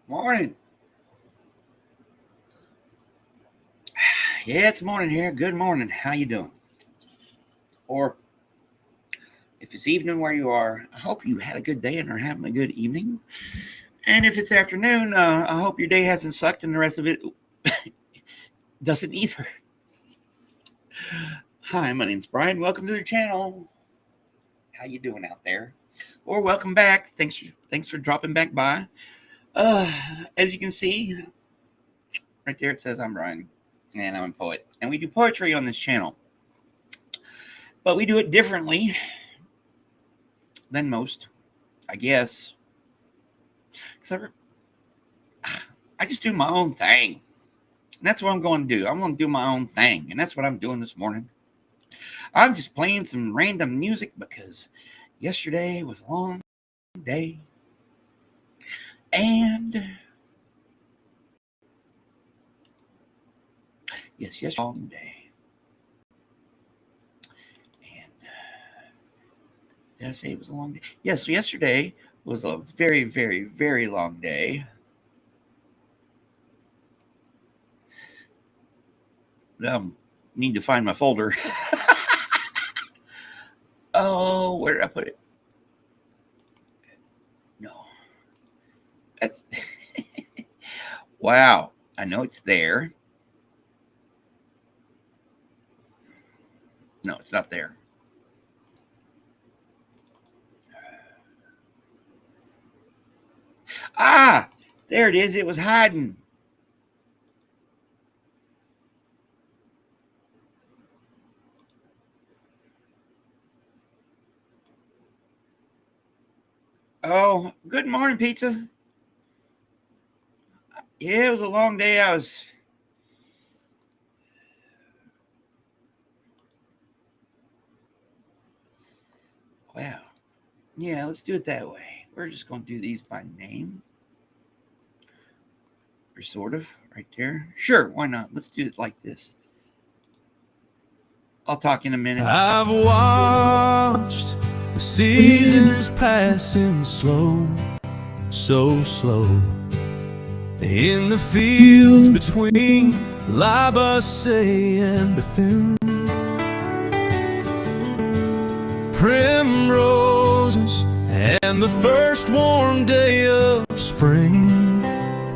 Morning. Yeah, it's morning here. Good morning. How you doing? Or if it's evening where you are, I hope you had a good day and are having a good evening. And if it's afternoon, I hope your day hasn't sucked and the rest of it doesn't either. Hi, my name's Brian. Welcome to the channel. How you doing out there? Or welcome back. Thanks for dropping back by. As you can see, right there it says I'm Brian, and I'm a poet, and we do poetry on this channel. But we do it differently than most, I guess. Except I just do my own thing. And that's what I'm going to do. I'm going to do my own thing. And that's what I'm doing this morning. I'm just playing some random music because yesterday was a long day. And yes, yesterday was a long day. And did I say it was a long day? Yes, yesterday was a very, very, very long day. Need to find my folder. Oh, where did I put it? No. That's wow. I know it's there. No, it's not there. Ah, there it is. It was hiding. Oh, good morning, pizza. Yeah, it was a long day. Wow. Yeah, let's do it that way. We're just going to do these by name. Or sort of, right there. Sure, why not? Let's do it like this. I'll talk in a minute. I've watched the seasons passing slow, so slow. In the fields between Labasay and Bethune, primroses and the first warm day of spring,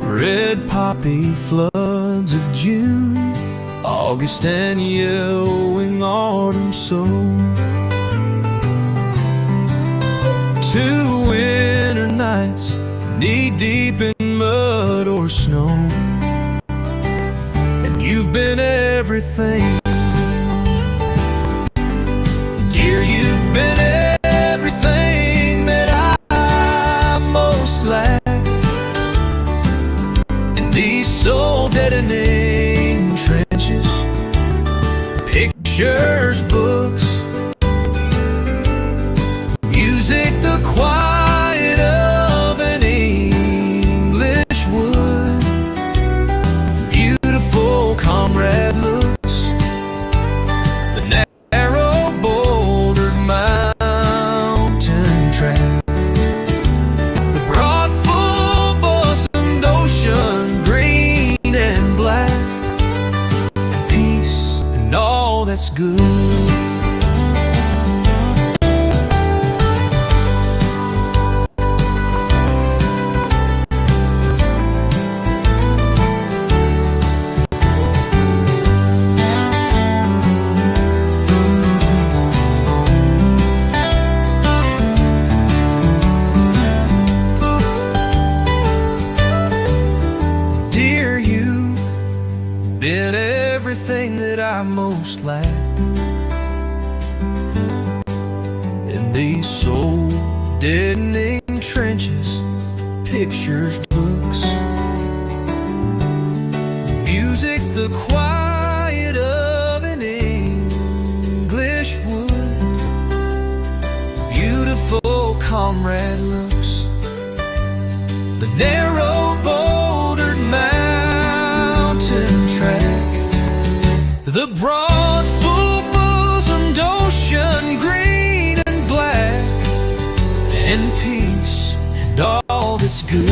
red poppy floods of June, August and yellowing autumn sow. 2 winter nights knee-deep in mud or snow, and you've been everything. Dear, you've been everything that I most lack in these soul-deadening trenches. Pictures, books, music, the quiet of an English wood, beautiful comrade looks, the narrow bouldered mountain track, the broad full bosomed ocean, green and black, and peace and all that's good. Dear, you've been everything that I most lack in these soul-deadening trenches. Pictures, books, music, the quiet of an English wood, beautiful comrade looks, the narrow bouldered mountain track, the broad full bosomed ocean, green and black, and peace and all that's good.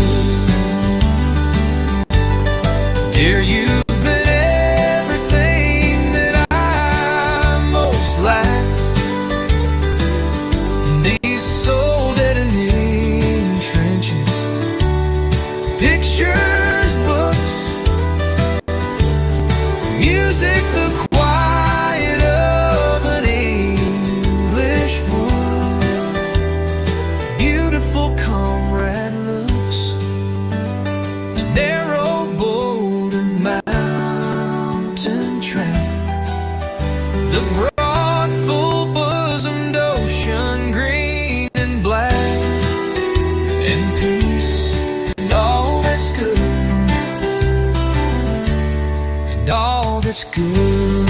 is good.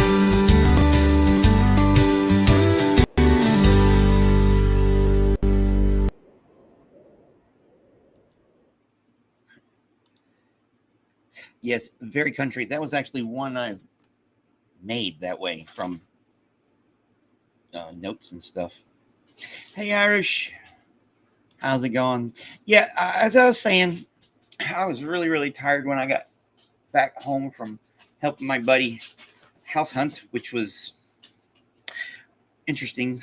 Yes, very country. That was actually one I've made that way from notes and stuff. Hey, Irish. How's it going? Yeah, as I was saying, I was really, really tired when I got back home from helping my buddy house hunt, which was interesting.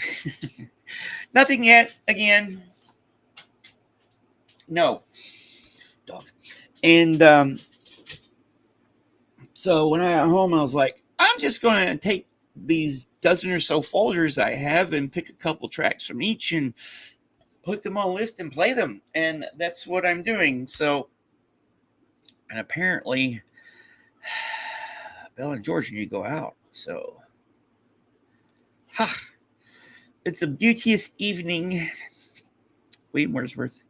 Nothing yet. Again, no dogs. And so when I got home, I was like, I'm just going to take these dozen or so folders I have and pick a couple tracks from each and put them on a list and play them. And that's what I'm doing. So, and apparently, Bella and George need to go out. So, it's a beauteous evening. William Wordsworth.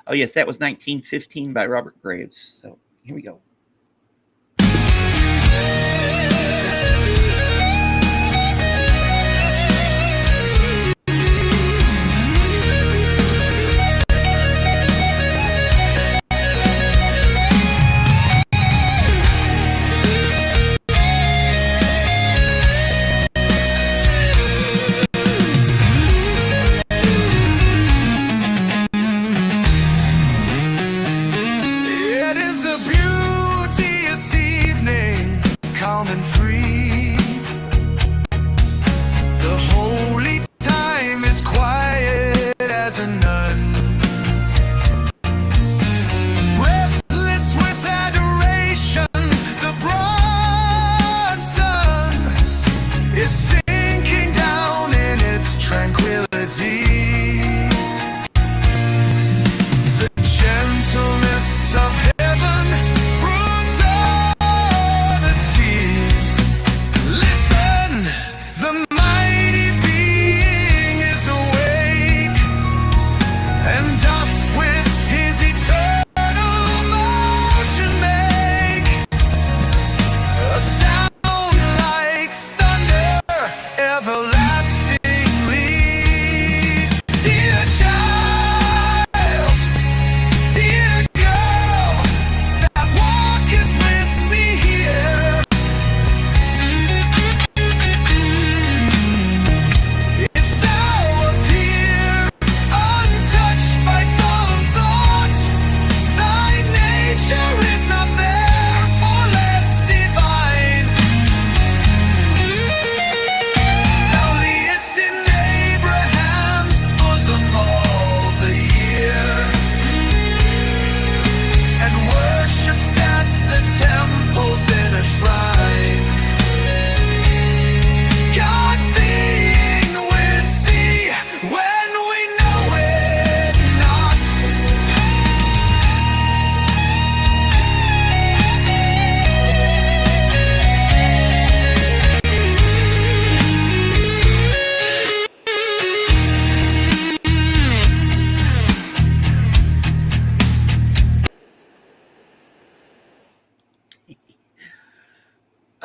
Oh, yes, that was 1915 by Robert Graves. So, here we go.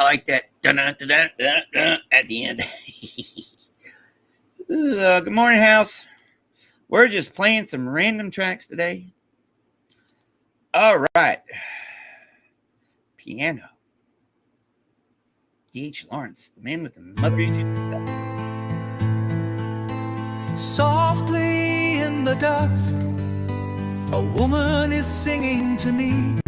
I like that at the end. Good morning, house. We're just playing some random tracks today. All right. Piano. D.H. Lawrence, the man with the mother issue stuff. Softly in the dusk, a woman is singing to me,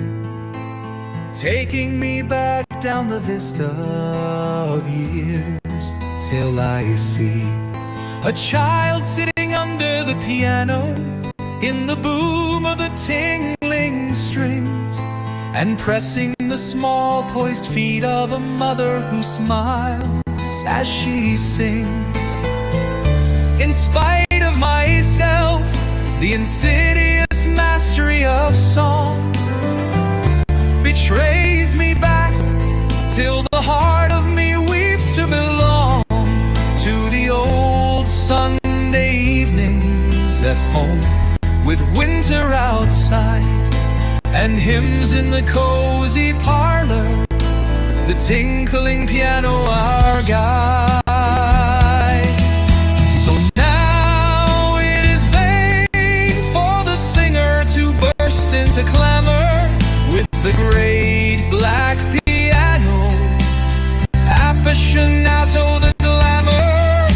taking me back down the vista of years, till I see a child sitting under the piano, in the boom of the tingling strings, and pressing the small poised feet of a mother who smiles as she sings. In spite of myself, the insidious mastery of song betrays me back, till the heart of me weeps to belong to the old Sunday evenings at home, with winter outside and hymns in the cozy parlor, the tinkling piano our guide. So now it is vain for the singer to burst into clamor with the great black piano, appassionato, the glamour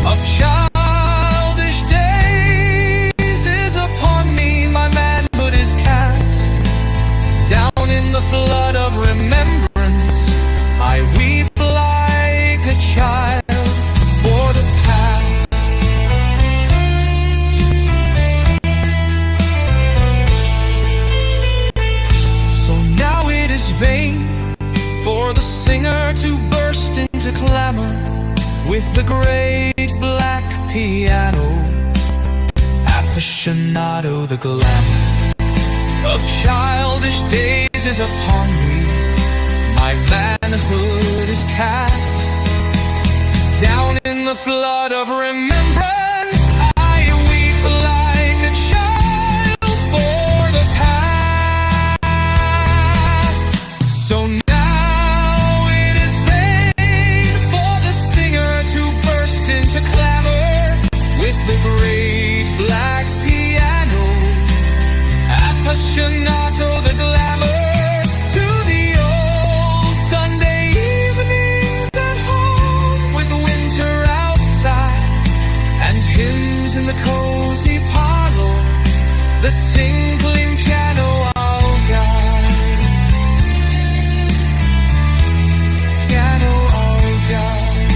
of childish days is upon me. My manhood is cast down in the flood of remembrance. I weep like a child for the past. So now it is vain for the singer to burst into clamor with the great black piano, appassionato, the glamour of childish days is upon me. My manhood is cast down in the flood of remembrance. I weep like a child for the past. So now it is vain for the singer to burst into clamor with the great black piano, appassionato, the glamour, to the old Sunday evenings at home with winter outside and hymns in the cozy parlor, the tinkling piano I'll guide, piano I'll guide,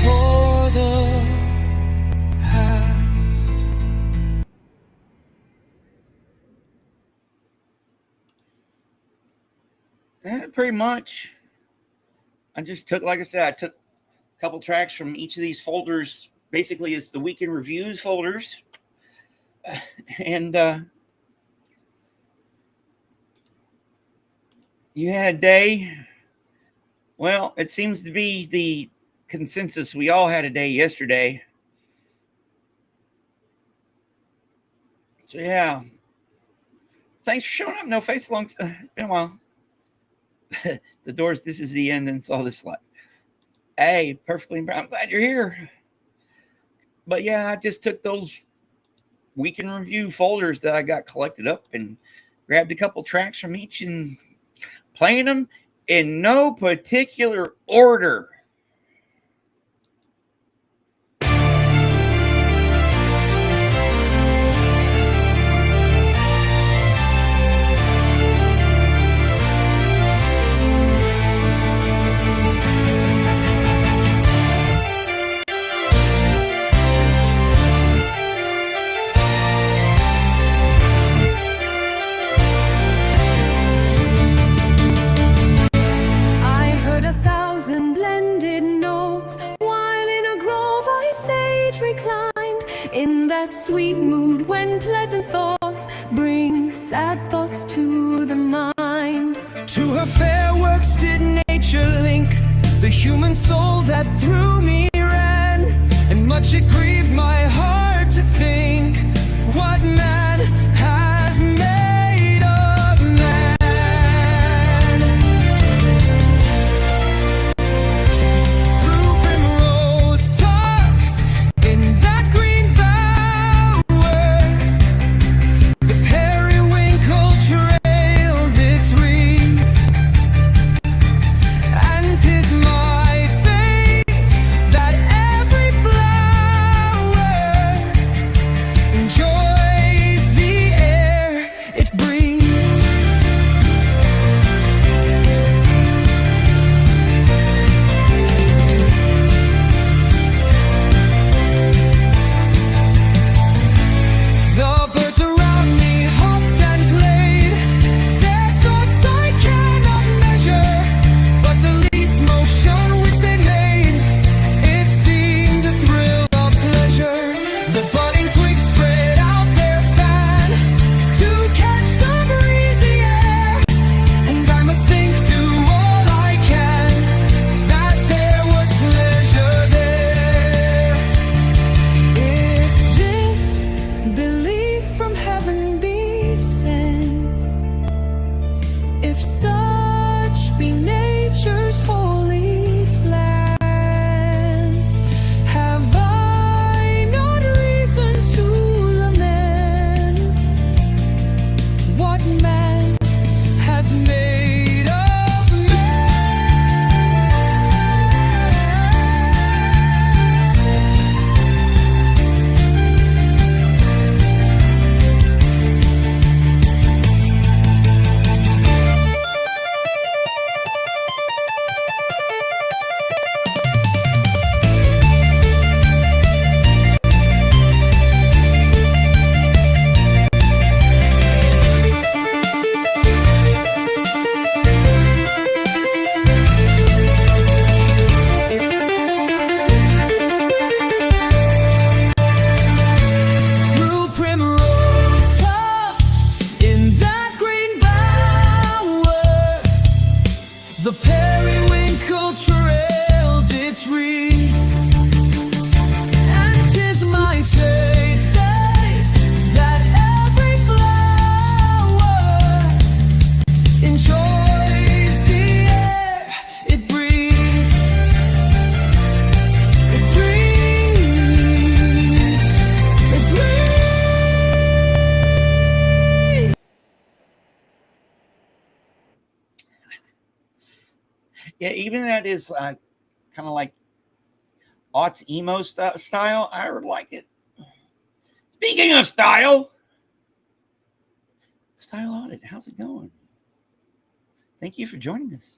for the past. Pretty much. I just took, like I said, I took a couple tracks from each of these folders. Basically, it's the weekend reviews folders. And you had a day. Well, it seems to be the consensus. We all had a day yesterday. So, yeah. Thanks for showing up. No face long. Been a while. The doors, this is the end, and it's all this light. Hey, perfectly. I'm glad you're here. But yeah, I just took those weekend review folders that I got collected up and grabbed a couple tracks from each and playing them in no particular order. In that sweet mood when pleasant thoughts bring sad thoughts to the mind. To her fair works did nature link the human soul that through me ran, and much it grieved my heart to think what man has made of man. Through primrose tops in that green bower, the periwinkle trailed its wreath, and 'tis my faith that every flower enjoys Yeah, even that is kind of like aughts emo style. I would like it. Speaking of style Audit, how's it going? Thank you for joining us.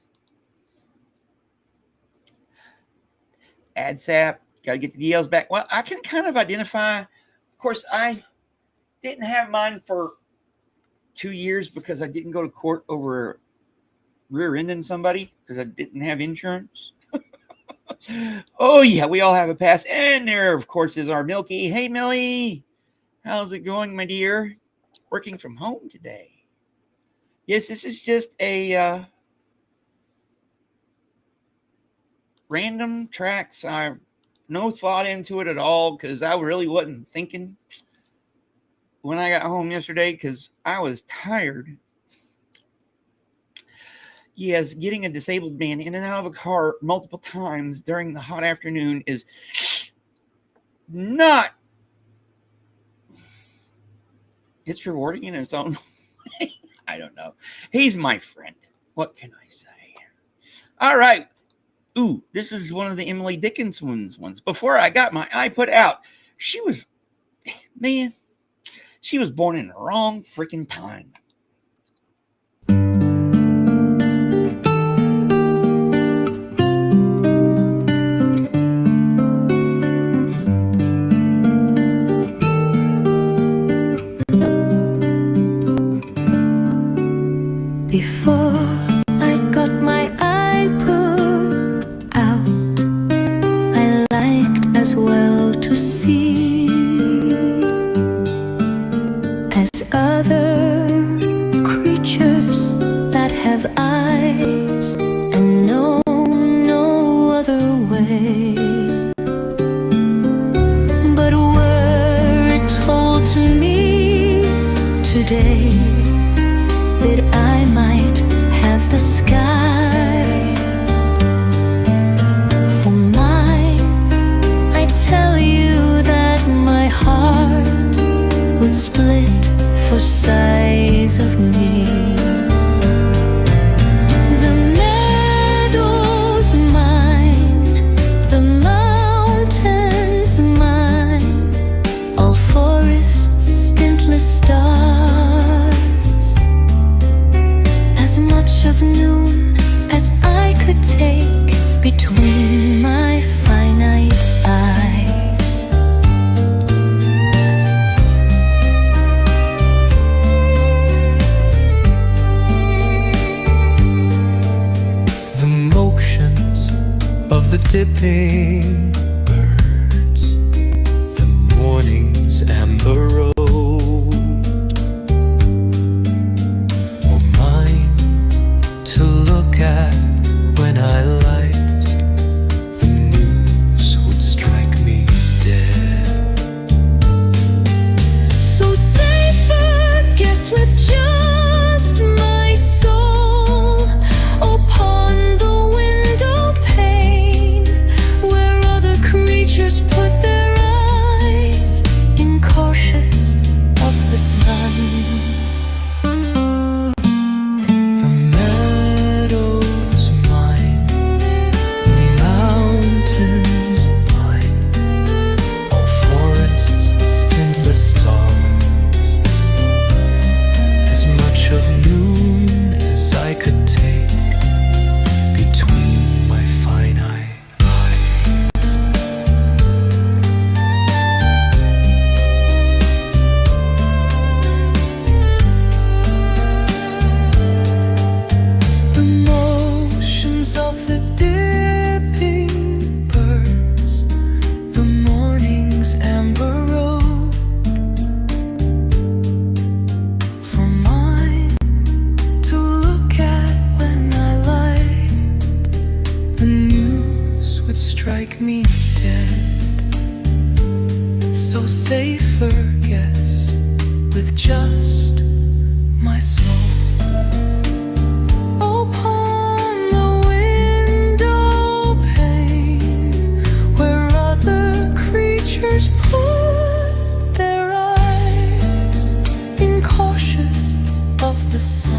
AdSap, got to get the DLs back. Well, I can kind of identify. Of course, I didn't have mine for 2 years because I didn't go to court over rear-ending somebody because I didn't have insurance. Oh, yeah, we all have a past. And there, of course, is our Milky. Hey, Millie. How's it going, my dear? Working from home today. Yes, this is just a random tracks. I no thought into it at all because I really wasn't thinking when I got home yesterday because I was tired. Yes, getting a disabled man in and out of a car multiple times during the hot afternoon is not. It's rewarding in its own way. I don't know. He's my friend. What can I say? All right. Ooh, this is one of the Emily Dickinson ones. Before I got my eye put out, she was born in the wrong freaking time. Before I got my eye put out, I liked as well to see as other creatures that have eyes and know no other way. But were it told to me today that I might have the sky for mine, I tell you that my heart would split for size of me. The meadows mine, the mountains mine, all forests, stintless stars, as much of noon as I could take between my finite eyes. The motions of the dipping birds, the morning's amber road, were mine to look at when I liked. The news would strike me dead. So safer, guess with just my soul upon the window pane, where other creatures put their eyes, incautious of the sun. The meadows mine, the mountains mine, all forests, stintless stars, as much of noon as I could take between my finite eyes. The motions of the dipping birds, the morning's amber road, for mine to look at when I liked. The news would strike me dead. So safer guess with just my soul upon the window pane, where other creatures put their eyes, incautious of the sun.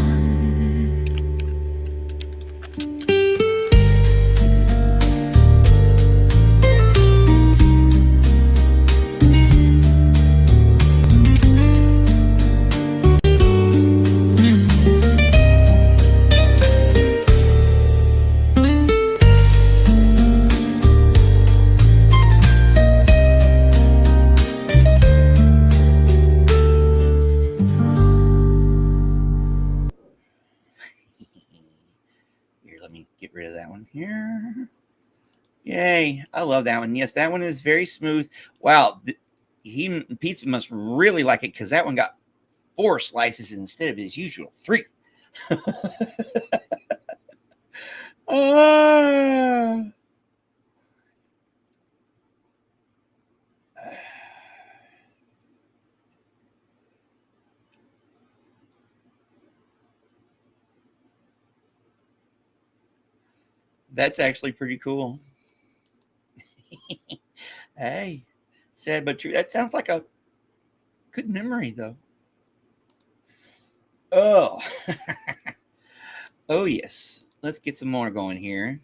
Yay. I love that one. Yes, that one is very smooth. Wow. Pizza must really like it because that one got 4 slices instead of his usual 3. Ah. That's actually pretty cool. Hey, sad but true. That sounds like a good memory, though. Oh, oh yes. Let's get some more going here.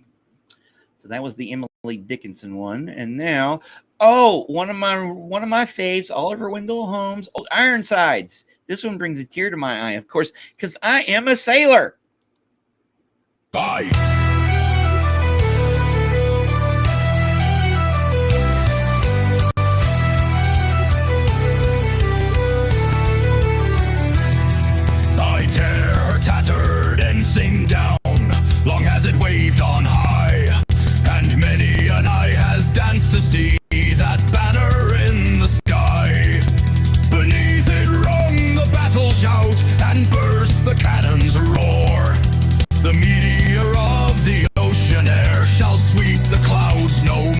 So that was the Emily Dickinson one, and now, oh, one of my faves, Oliver Wendell Holmes, Old Ironsides. This one brings a tear to my eye, of course, because I am a sailor. Bye. I tear her tattered ensign down, long has it waved on high, and many an eye has danced to see that banner in the sky. Beneath it rung the battle shout, and burst the cannon's roar. The meteor of the ocean air shall sweep the clouds no more.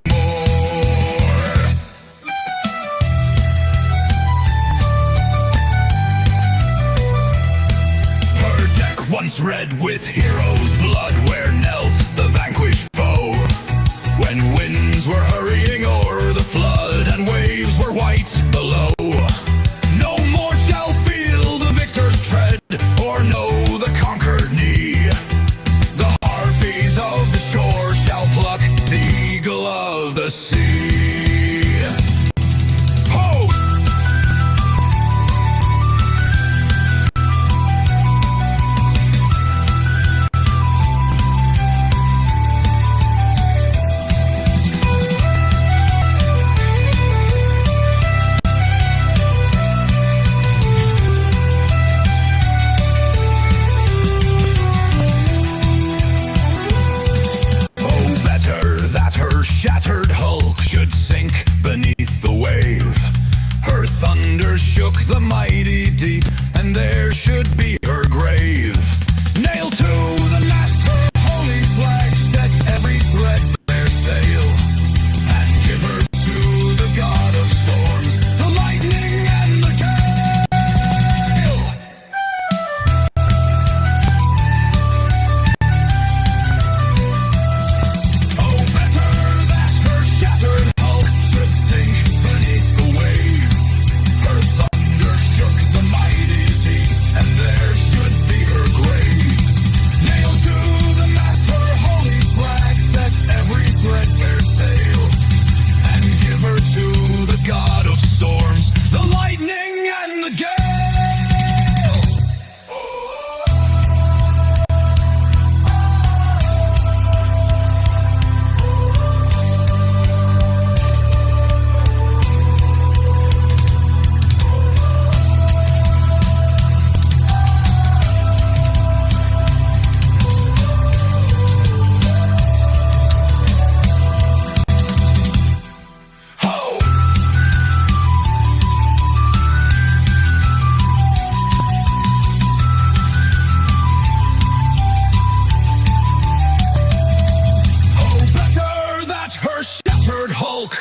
Her deck once red with heroes' blood, where knelt the vanquished foe. When winds were hurrying o'er the flood, and waves were white below. No more shall feel the victor's tread, or know the conquered knee. The harpies of the shore shall pluck the eagle of the sea. Ho! Her shattered hulk should sink beneath the wave. Her thunder shook the mighty deep, and there should be her grave. Nailed to the mast her holy flag, set every threadbare sail, and give her to the god of storms, the lightning and the gale.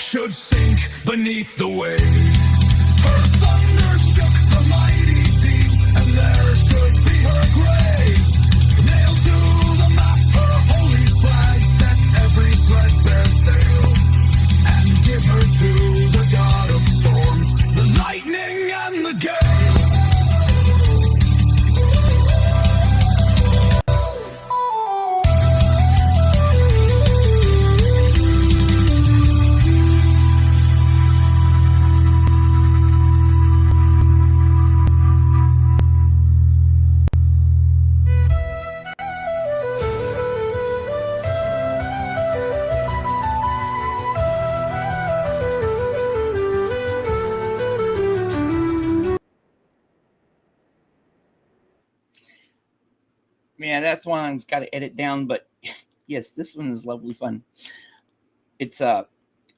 Should sink beneath the wave. Her thunder shook the mighty deep, and there should be her grave. Nailed to the mast her holy flag, set every threadbare sail, and give her to the god of storms, the lightning and the gale. Yeah, that's one I've got to edit down, but yes, this one is lovely fun. It's I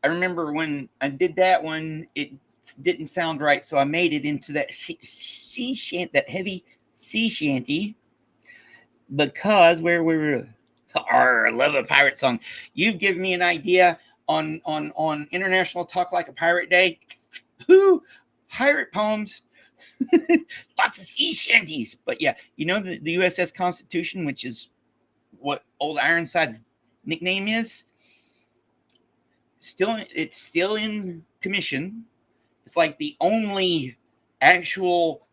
remember when I did that one, it didn't sound right, so I made it into that sea shanty, that heavy sea shanty, because where we were. I love a pirate song. You've given me an idea on International Talk Like a Pirate Day. Whoo, pirate poems. Lots of sea shanties. But yeah, you know the USS Constitution, which is what Old Ironside's nickname is. It's still in commission. It's like the only actual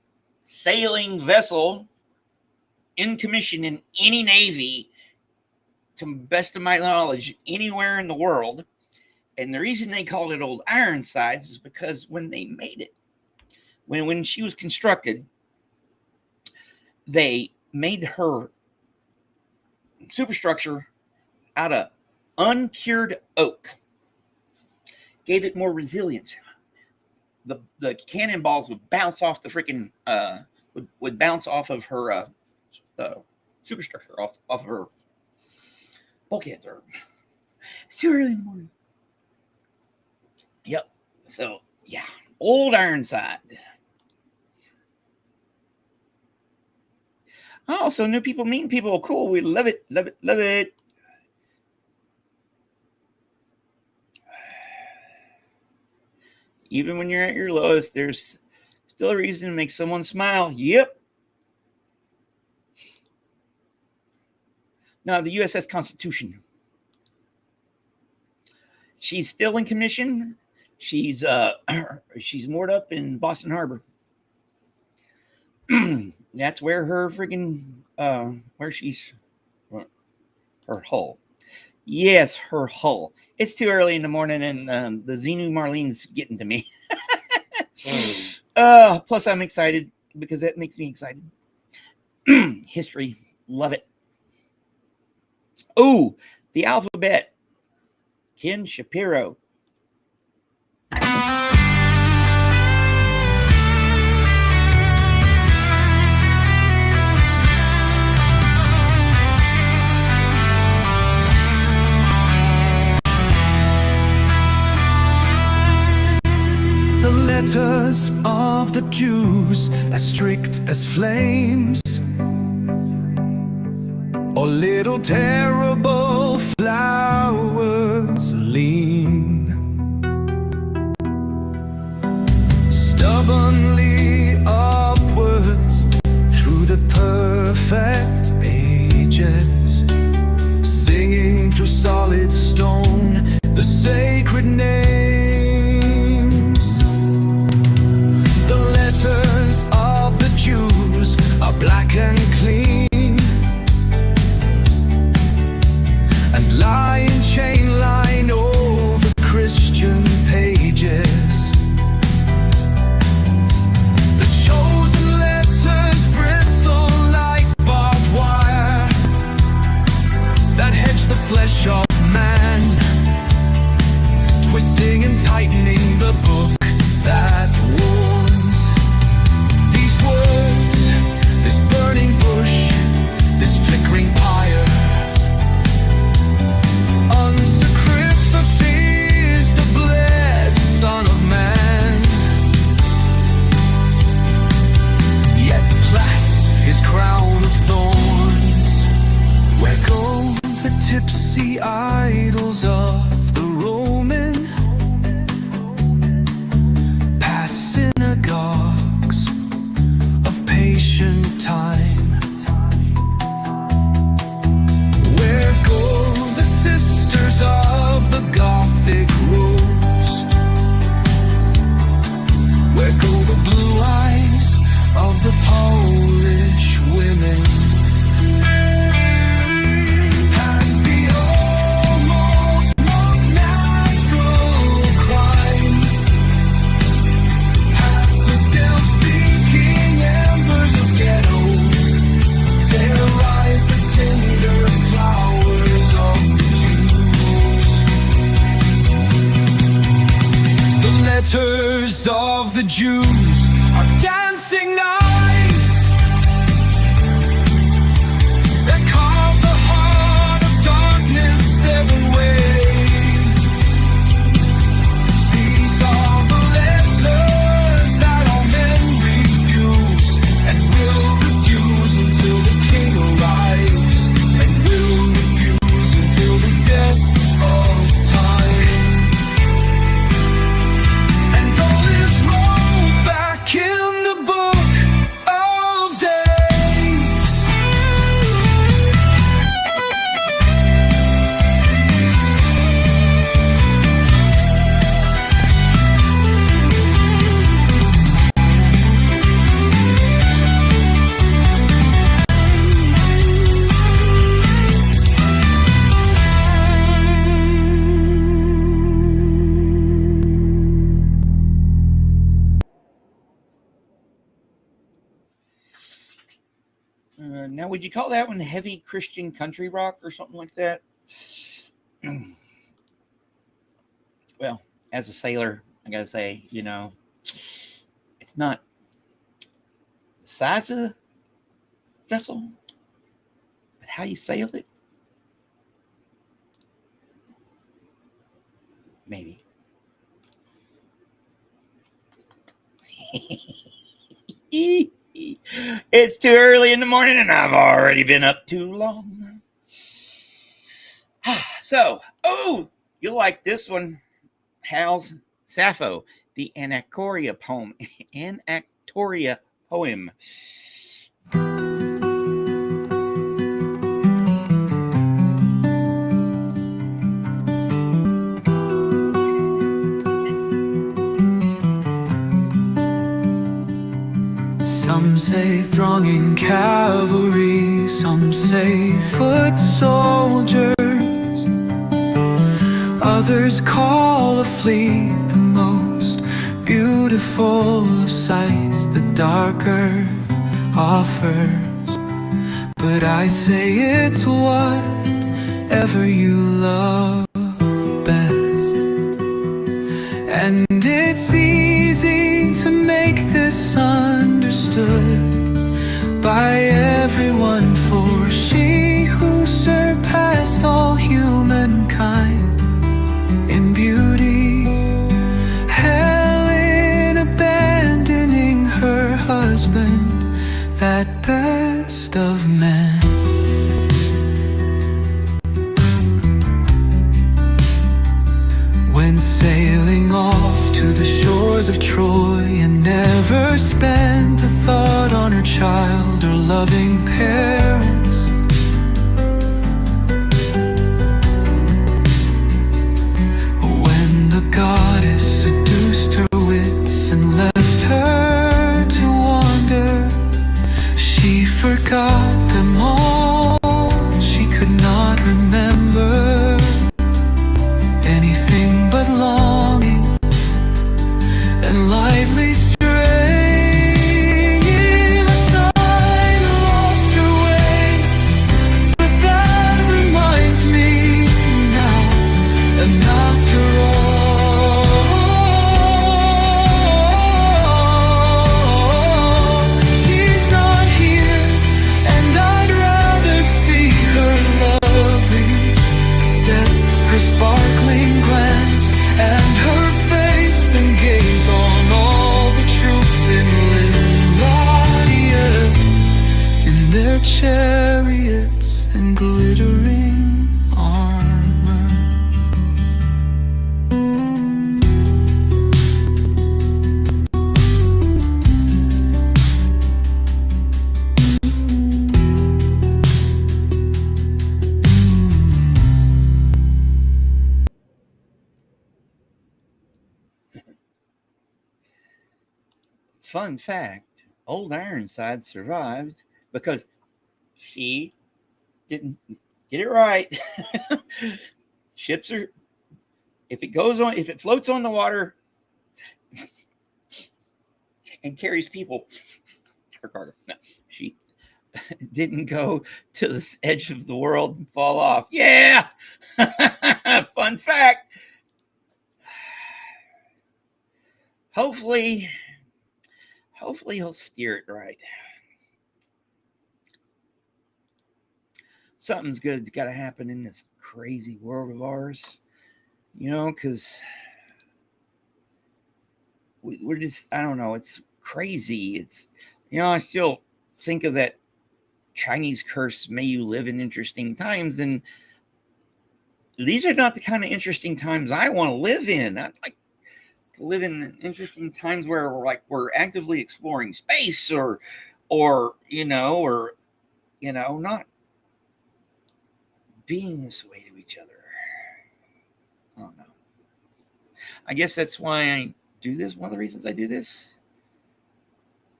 sailing vessel in commission in any navy, to the best of my knowledge, anywhere in the world. And the reason they called it Old Ironsides is because when they made it, when she was constructed, they made her superstructure out of uncured oak. Gave it more resilience. The cannonballs would bounce off the freaking would bounce off of her superstructure, off of her bulkheads. Or it's too early in the morning. Yep. So yeah, Old Ironside. Oh, so new people meeting people. Cool. We love it. Love it. Love it. Even when you're at your lowest, there's still a reason to make someone smile. Yep. Now, the USS Constitution. She's still in commission. She's moored up in Boston Harbor. That's where her freaking where she's her hull. Yes, her hull. It's too early in the morning, and the Xenu Marlene's getting to me. Plus, I'm excited because that makes me excited. History, love it. Oh, the alphabet. Ken Shapiro. The letters of the Jews, as strict as flames, or little terrible flowers lean stubbornly upwards through the perfect pages, singing through solid stone the sacred names. The letters of the Jews are black and clean, and lie in chain line over Christian pages. The chosen letters bristle like barbed wire that hedge the flesh of man, twisting and tightening the book that warns. These words, this burning bush, this flickering pyre, unsacrificed the bled Son of Man, yet plats his crown of thorns. Where go the tipsy idols of the Roman, past synagogues of patient time? Where go the sisters of the Gothic rose? Where go the blue eyes of the Polish women? Past the almost most natural crime, past the still speaking embers of ghettos, there rise the tender flowers of the Jews. The letters of the Jews are dancing knives that carve the heart of darkness 7 ways. Now, would you call that one heavy Christian country rock or something like that? Well, as a sailor, I gotta say, it's not the size of the vessel, but how you sail it. Maybe. It's too early in the morning and I've already been up too long. So, you'll like this one. Hal's Sappho, the Anactoria poem. Anactoria poem. Some say thronging cavalry, some say foot soldiers, others call a fleet the most beautiful of sights the dark earth offers. But I say it's whatever you love best, and it's easy to make this understood by everyone, for she who surpassed all humankind in beauty, Helen abandoning her husband, that best of men. When sailing off to the shores of Troy, and never spent a thought on her child or loving parents, when the goddess seduced her wits and left her to wander, she forgot them all. She could not remember anything but longing and lightly straying. A sign lost her way, but that reminds me now, and after all, she's not here, and I'd rather see her lovely step, her sparkling glance, and her face than gaze on all the troops in Lynlaria, in their chariots and glittering armor. Fun fact, Old Ironside survived because she didn't get it right. Ships are, if it floats on the water and carries people, her cargo. No, she didn't go to the edge of the world and fall off. Yeah. Fun fact. Hopefully he'll steer it right. Something's good's got to happen in this crazy world of ours, because we're just, I don't know, it's crazy. It's, I still think of that Chinese curse, may you live in interesting times, and these are not the kind of interesting times I want to live in. I'd like to live in interesting times where we're actively exploring space or not being this way to each other. I don't know. I guess that's why I do this. One of the reasons I do this,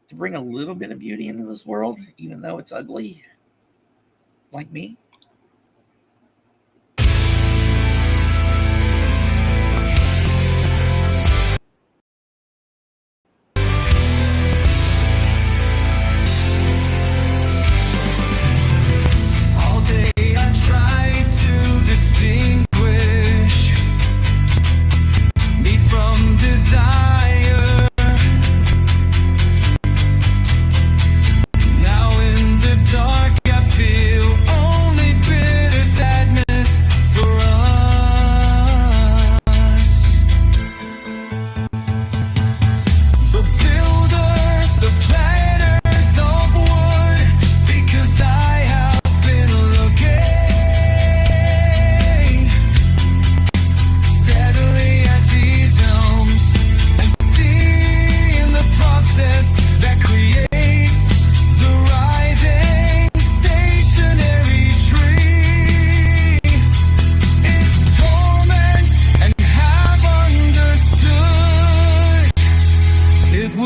to bring a little bit of beauty into this world, even though it's ugly, like me.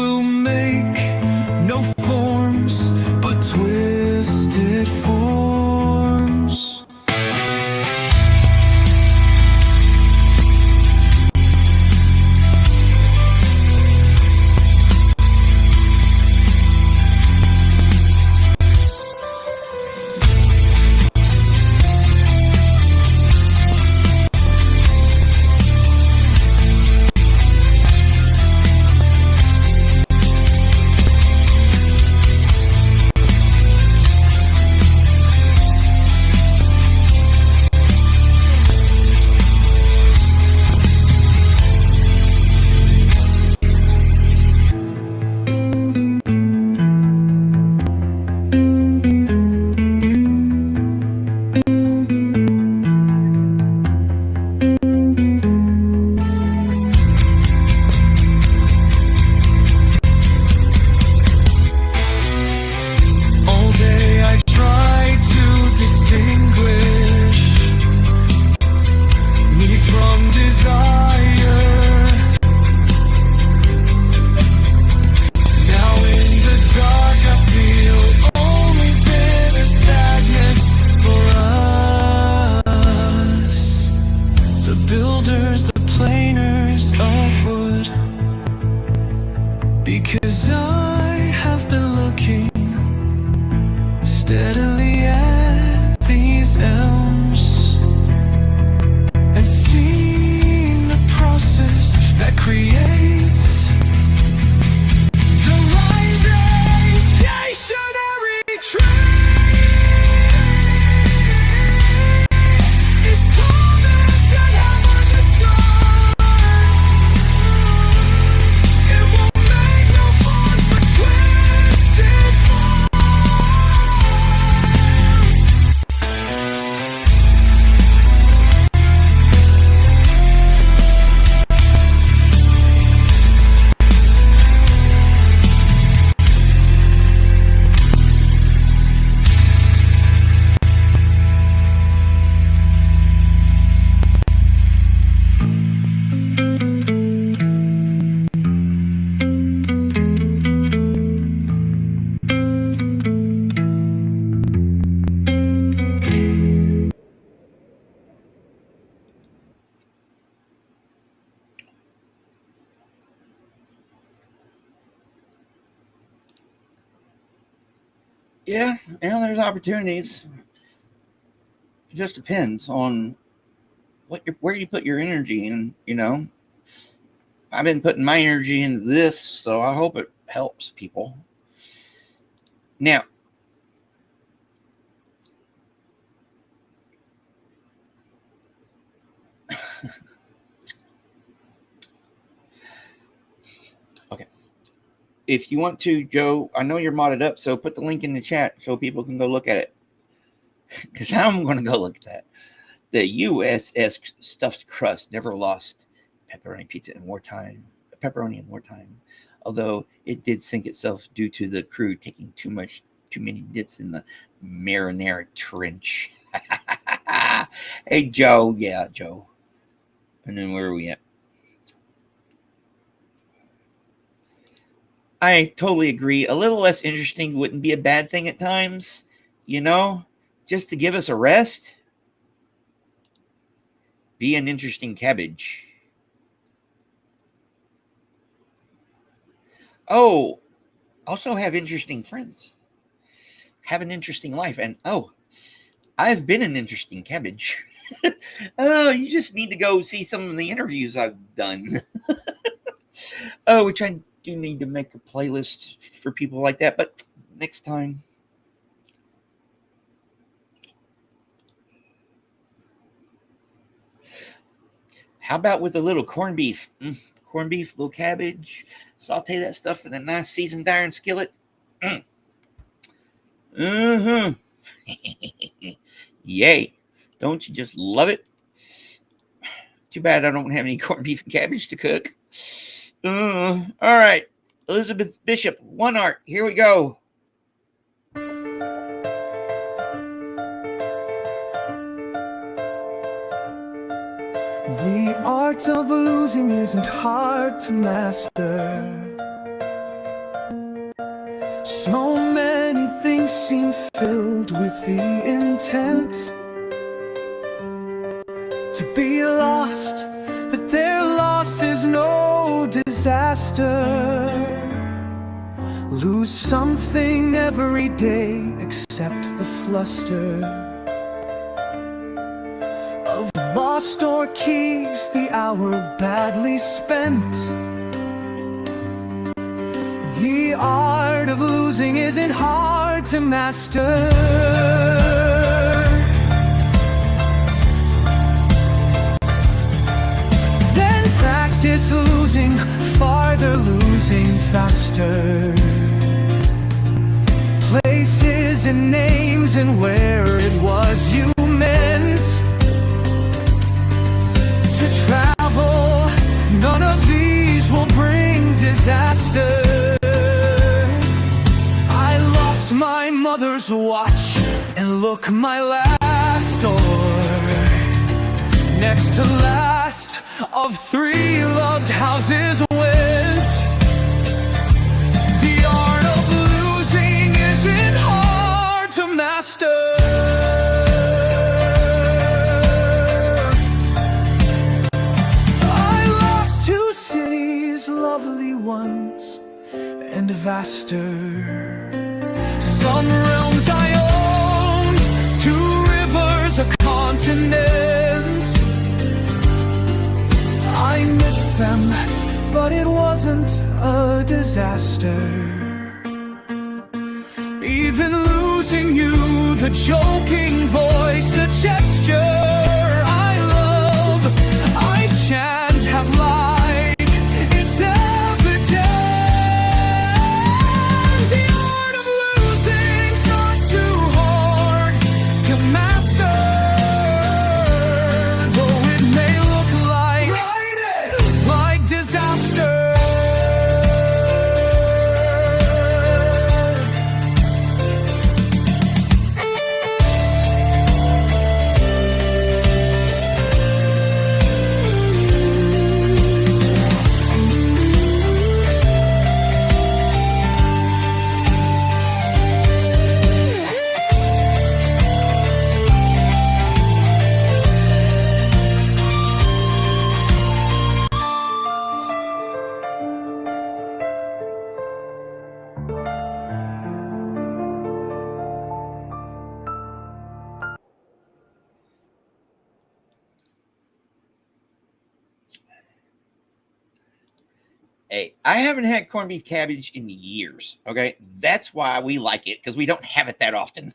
will make no forms but twisted forms. Because I have been looking steadily at these elms and seeing the process that creates the writhing stationary tree. Is Thomas and Hammer the stone? It won't make no forms but twisted forms. Yeah, there's opportunities. It just depends on where you put your energy in. I've been putting my energy into this, so I hope it helps people. Now, okay. If you want to, Joe, I know you're modded up, so put the link in the chat so people can go look at it. Because I'm going to go look at that. The USS Stuffed Crust never lost pepperoni in wartime, although it did sink itself due to the crew taking too many dips in the marinara trench. Hey, Joe. Yeah, Joe. And then where are we at? I totally agree. A little less interesting wouldn't be a bad thing at times, just to give us a rest. Be an interesting cabbage. Oh, also have interesting friends. Have an interesting life. And I've been an interesting cabbage. Oh, you just need to go see some of the interviews I've done. Which I do need to make a playlist for people like that, but next time. How about with a little corned beef? Corned beef, little cabbage, saute that stuff in a nice seasoned iron skillet. Yay. Don't you just love it? Too bad I don't have any corned beef and cabbage to cook. All right. Elizabeth Bishop, One Art. Here we go. The art of losing isn't hard to master. So many things seem filled with the intent to be lost, that their loss is no disaster. Lose something every day except the fluster of lost door keys, the hour badly spent. The art of losing isn't hard to master. Then practice losing farther, losing faster. Places and names and where it was you meant to travel. None of these will bring disaster. I lost my mother's watch, and look, my last door, next to last of 3 loved houses went. The art of losing isn't hard to master. I lost 2 cities, lovely ones, and vaster. Some realms I owned, 2 rivers, a continent. I miss them, but it wasn't a disaster. Even losing you, the joking voice, a gesture I love, I shan't have lied. It's evident. The art of losing's not too hard to master. Though it may look like disaster. Hey, I haven't had corned beef cabbage in years. Okay, that's why we like it, because we don't have it that often.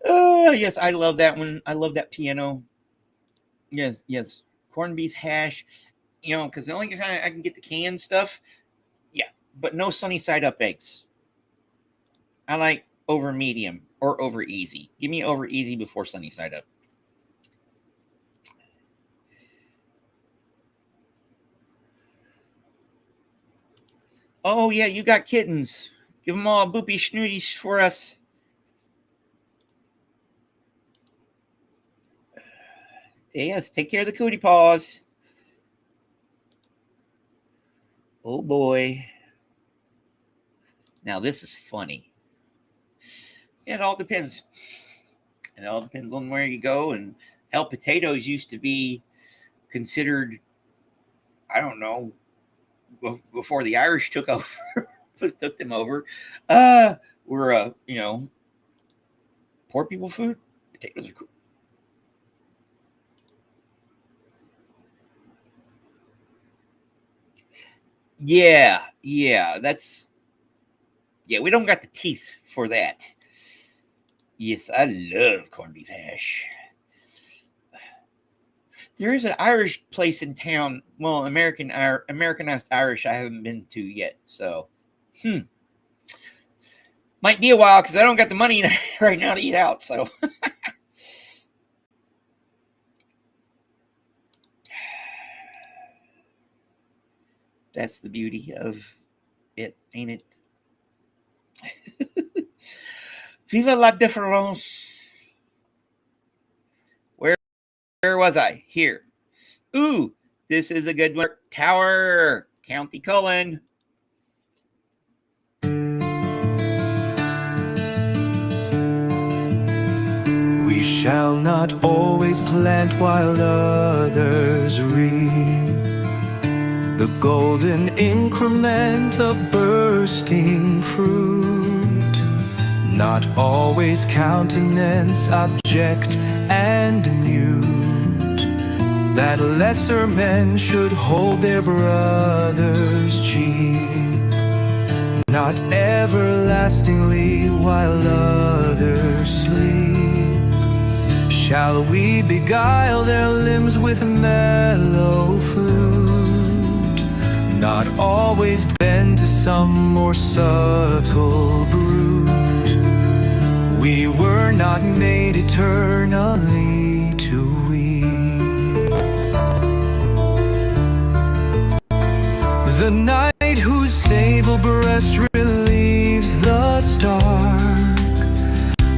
Oh yes, I love that one. I love that piano. Yes, corned beef hash. You know, because the only time I can get the canned stuff, yeah, but no sunny side up eggs. I like over medium or over easy. Give me over easy before sunny side up. Oh, yeah, you got kittens. Give them all boopy snooties for us. Yes, take care of the cootie paws. Oh, boy. Now, this is funny. It all depends. It all depends on where you go. And hell, potatoes used to be considered, I don't know, before the Irish took over, took them over, were poor people food. Potatoes are cool. Yeah, that's we don't got the teeth for that. Yes, I love corned beef hash. There is an Irish place in town, well, Americanized Irish I haven't been to yet. So, might be a while because I don't got the money right now to eat out. So, that's the beauty of it, ain't it? Viva la différence. Where was I? Here. Ooh, this is a good one. Tower, County Cullen. shall not always plant while others reap the golden increment of bursting fruit, not always countenance abject and mute, that lesser men should hold their brothers cheap, not everlastingly while others sleep, shall we beguile their limbs with mellow flute, not always bend to some more subtle brute. We were not made eternally to weep. The night whose sable breast relieves the stark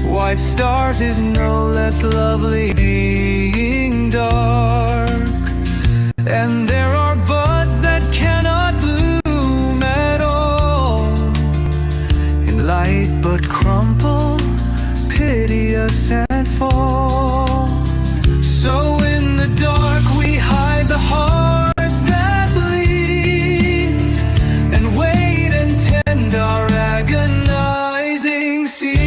white stars is no less lovely being dark, and there are buds that cannot bloom at all in light but crumple, piteous and fall. So in the dark we hide the heart that bleeds, and wait and tend our agonizing seeds.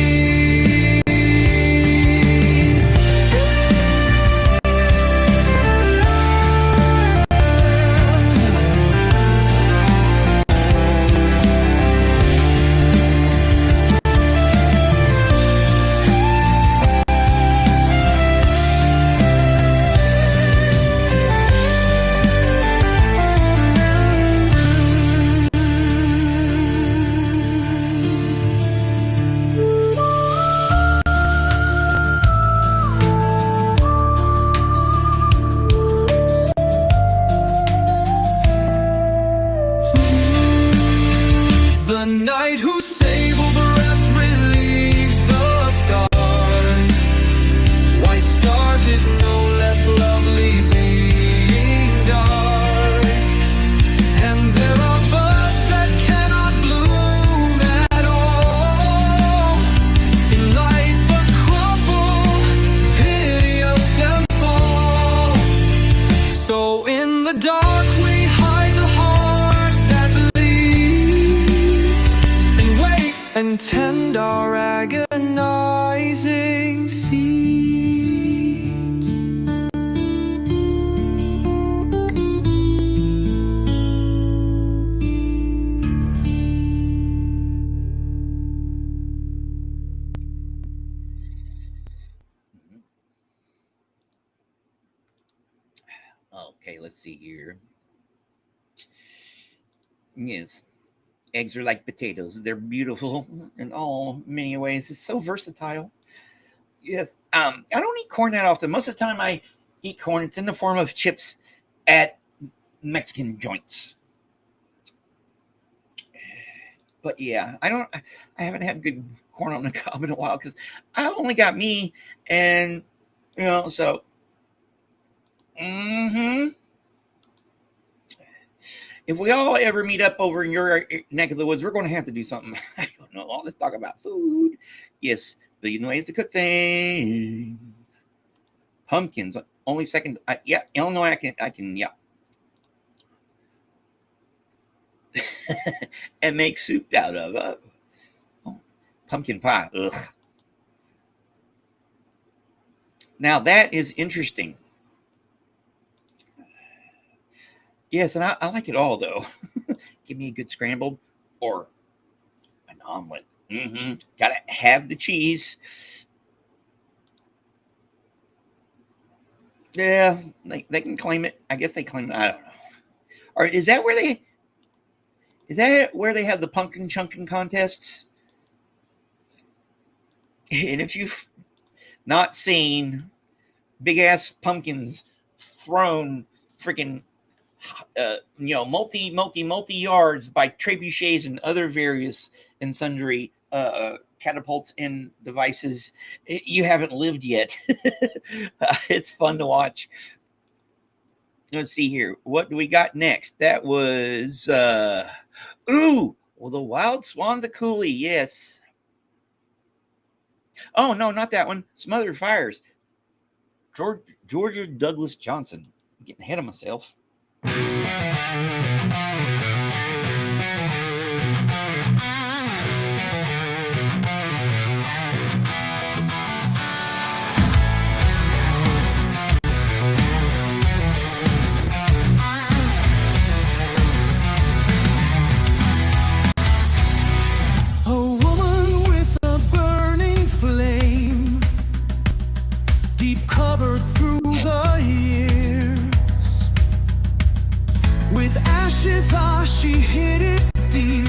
The night whose sable breast relieves the stars, white stars is no less lovely being dark, and there are buds that cannot bloom at all in light but crumble, piteous and fall. So in the dark we hide the heart that and tend our agonizing seeds. Okay, let's see here. Yes. Eggs are like potatoes. They're beautiful in all many ways. It's so versatile. Yes. I don't eat corn that often. Most of the time I eat corn, it's in the form of chips at Mexican joints. But yeah, I haven't had good corn on the cob in a while because I only got me, and so if we all ever meet up over in your neck of the woods, we're going to have to do something. I don't know. All this talk about food. Yes, billion ways to cook things. Pumpkins, only second. Yeah, Illinois, I can, yeah. And make soup out of. Pumpkin pie. Ugh. Now that is interesting. Yes, and I like it all, though. Give me a good scrambled or an omelet. Gotta have the cheese. Yeah, they can claim it. I guess they claim it. I don't know. Or is that where they have the pumpkin chunking contests? And if you've not seen big ass pumpkins thrown freaking multi yards by trebuchets and other various and sundry catapults and devices, you haven't lived yet. It's fun to watch. Let's see here. What do we got next? That was the Wild Swans of Cooley. Yes. Oh no, not that one. Smothered Fires. Georgia Douglas Johnson. I'm getting ahead of myself. Covered through the years with ashes, she hid it deep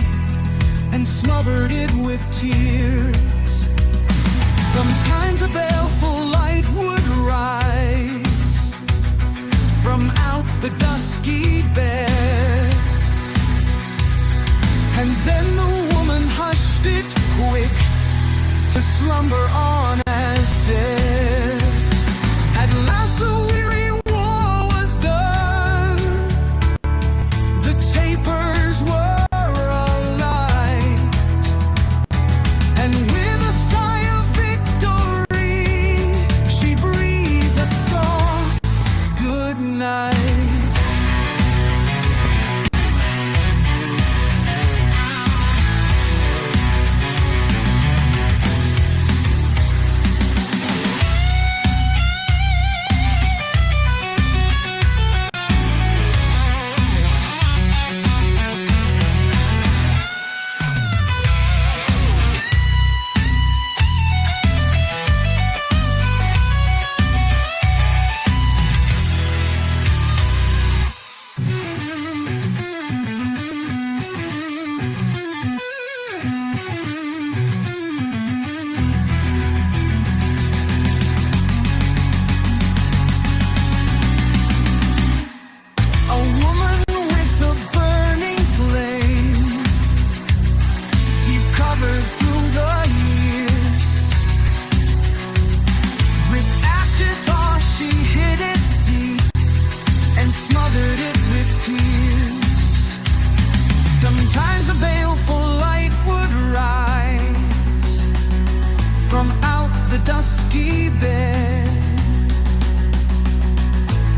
and smothered it with tears. Sometimes a baleful light would rise from out the dusky bed, and then the woman hushed it quick to slumber on as dead. At last the weary war was done, the tapers were alight, and with a sigh of victory, she breathed a soft good night. Sometimes a baleful light would rise from out the dusky bed,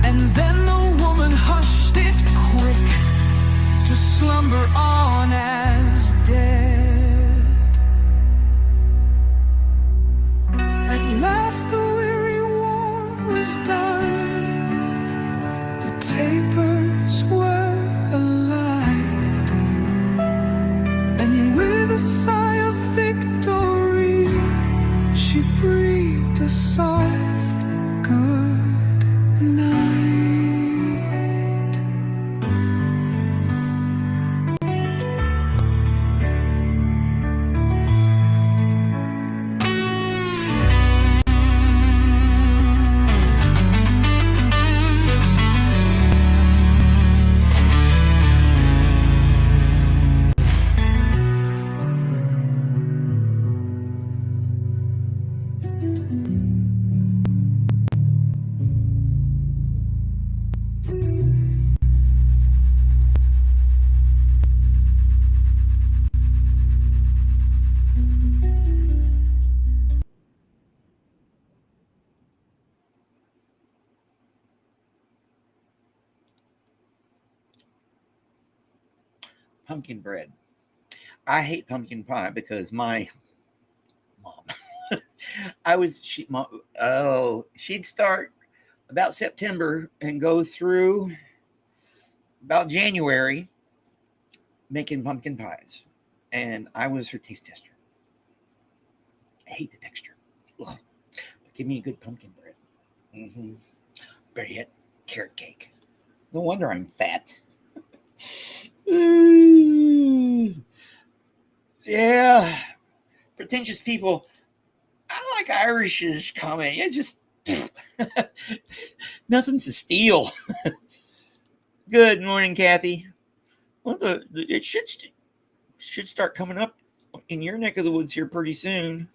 and then the woman hushed it quick to slumber on as dead. At last the weary war was done, the tapers were alight, and with a sigh of victory, she breathed a soft good night. Pumpkin bread. I hate pumpkin pie because my mom, she'd start about September and go through about January making pumpkin pies, and I was her taste tester. I hate the texture. Ugh. But give me a good pumpkin bread. Better yet, carrot cake. No wonder I'm fat. Yeah, pretentious people. I like Irish's comment. Yeah, just nothing to steal. Good morning, Kathy. Well, it should start coming up in your neck of the woods here pretty soon.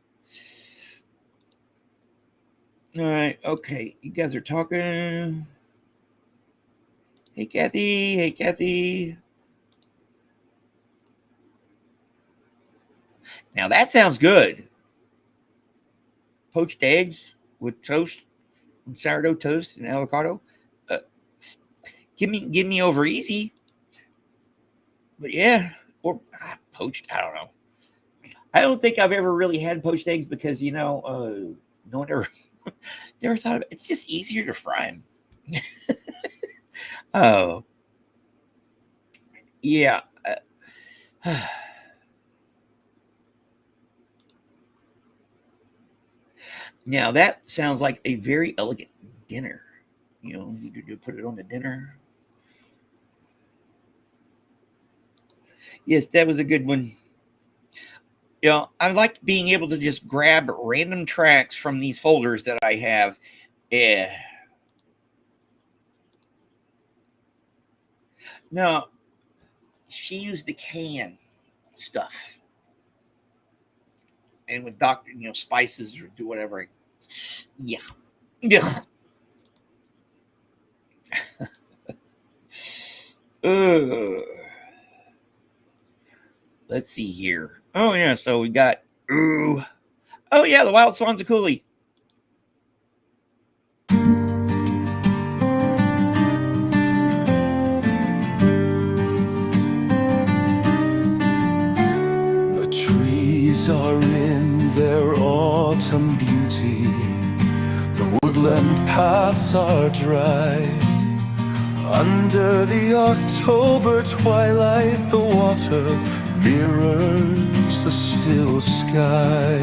All right, okay. You guys are talking. Hey, Kathy. Hey, Kathy. Now that sounds good. Poached eggs with toast sourdough toast and avocado. Uh, give me over easy. But yeah, or poached. I don't know. I don't think I've ever really had poached eggs because no one ever never thought of it. It's just easier to fry them. Oh yeah. Now that sounds like a very elegant dinner. You put it on the dinner. Yes, that was a good one. I like being able to just grab random tracks from these folders that I have. Yeah. No, she used the can stuff, and with doctor, spices or do whatever. Yeah. Yeah. Uh, let's see here. Oh yeah, so we got ooh. Oh yeah, the Wild Swans of Cooley. The trees are in their autumn beauty. The woodland paths are dry. Under the October twilight, the water mirrors a still sky.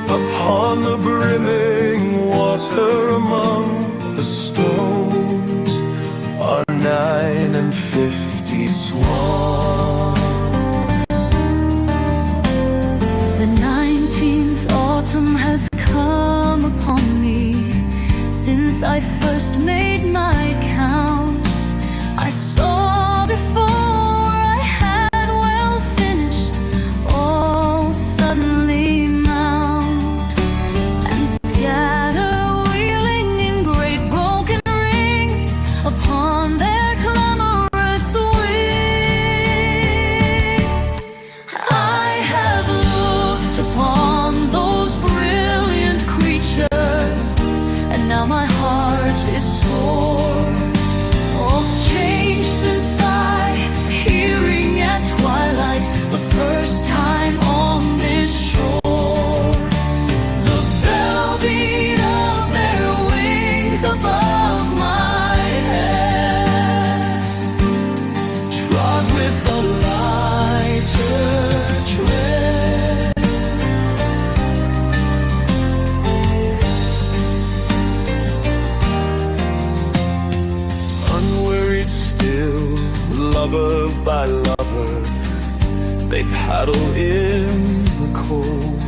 Upon the brimming water among the stones are 59 swans. The 19th autumn has come upon me since I first made my count. I saw before I had well finished all suddenly mount and scatter, wheeling in great broken rings upon their clamorous wings. I have looked upon those brilliant creatures, and now my heart is sore. All's changed since I, hearing at twilight the first time on this shore, the bell beat of their wings above my head, trod with a lighter tread. Unworried still, lover by lover, they paddle in the cold.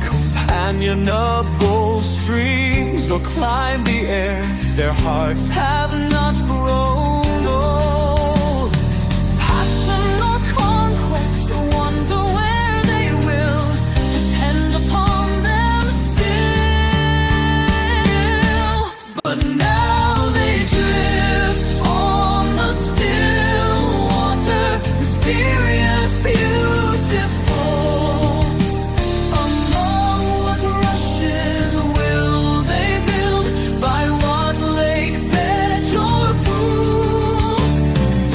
Companionable streams or climb the air, their hearts have not grown old. Passion or conquest, wonder where they will attend upon them still. But now they drift on the still water, mysterious, beautiful. Among what rushes will they build? By what lake's edge or pool?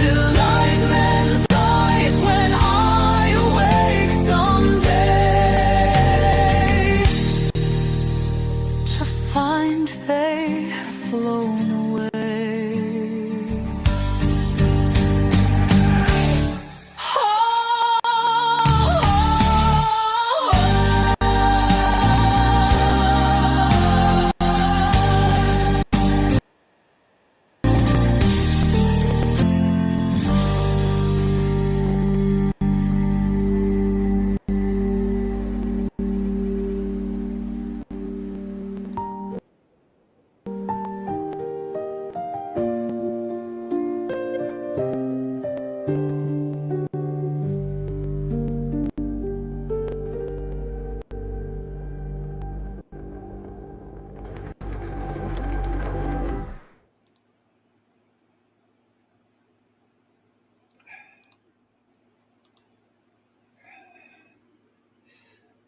Delight men's eyes when I awake someday, to find they have flown away.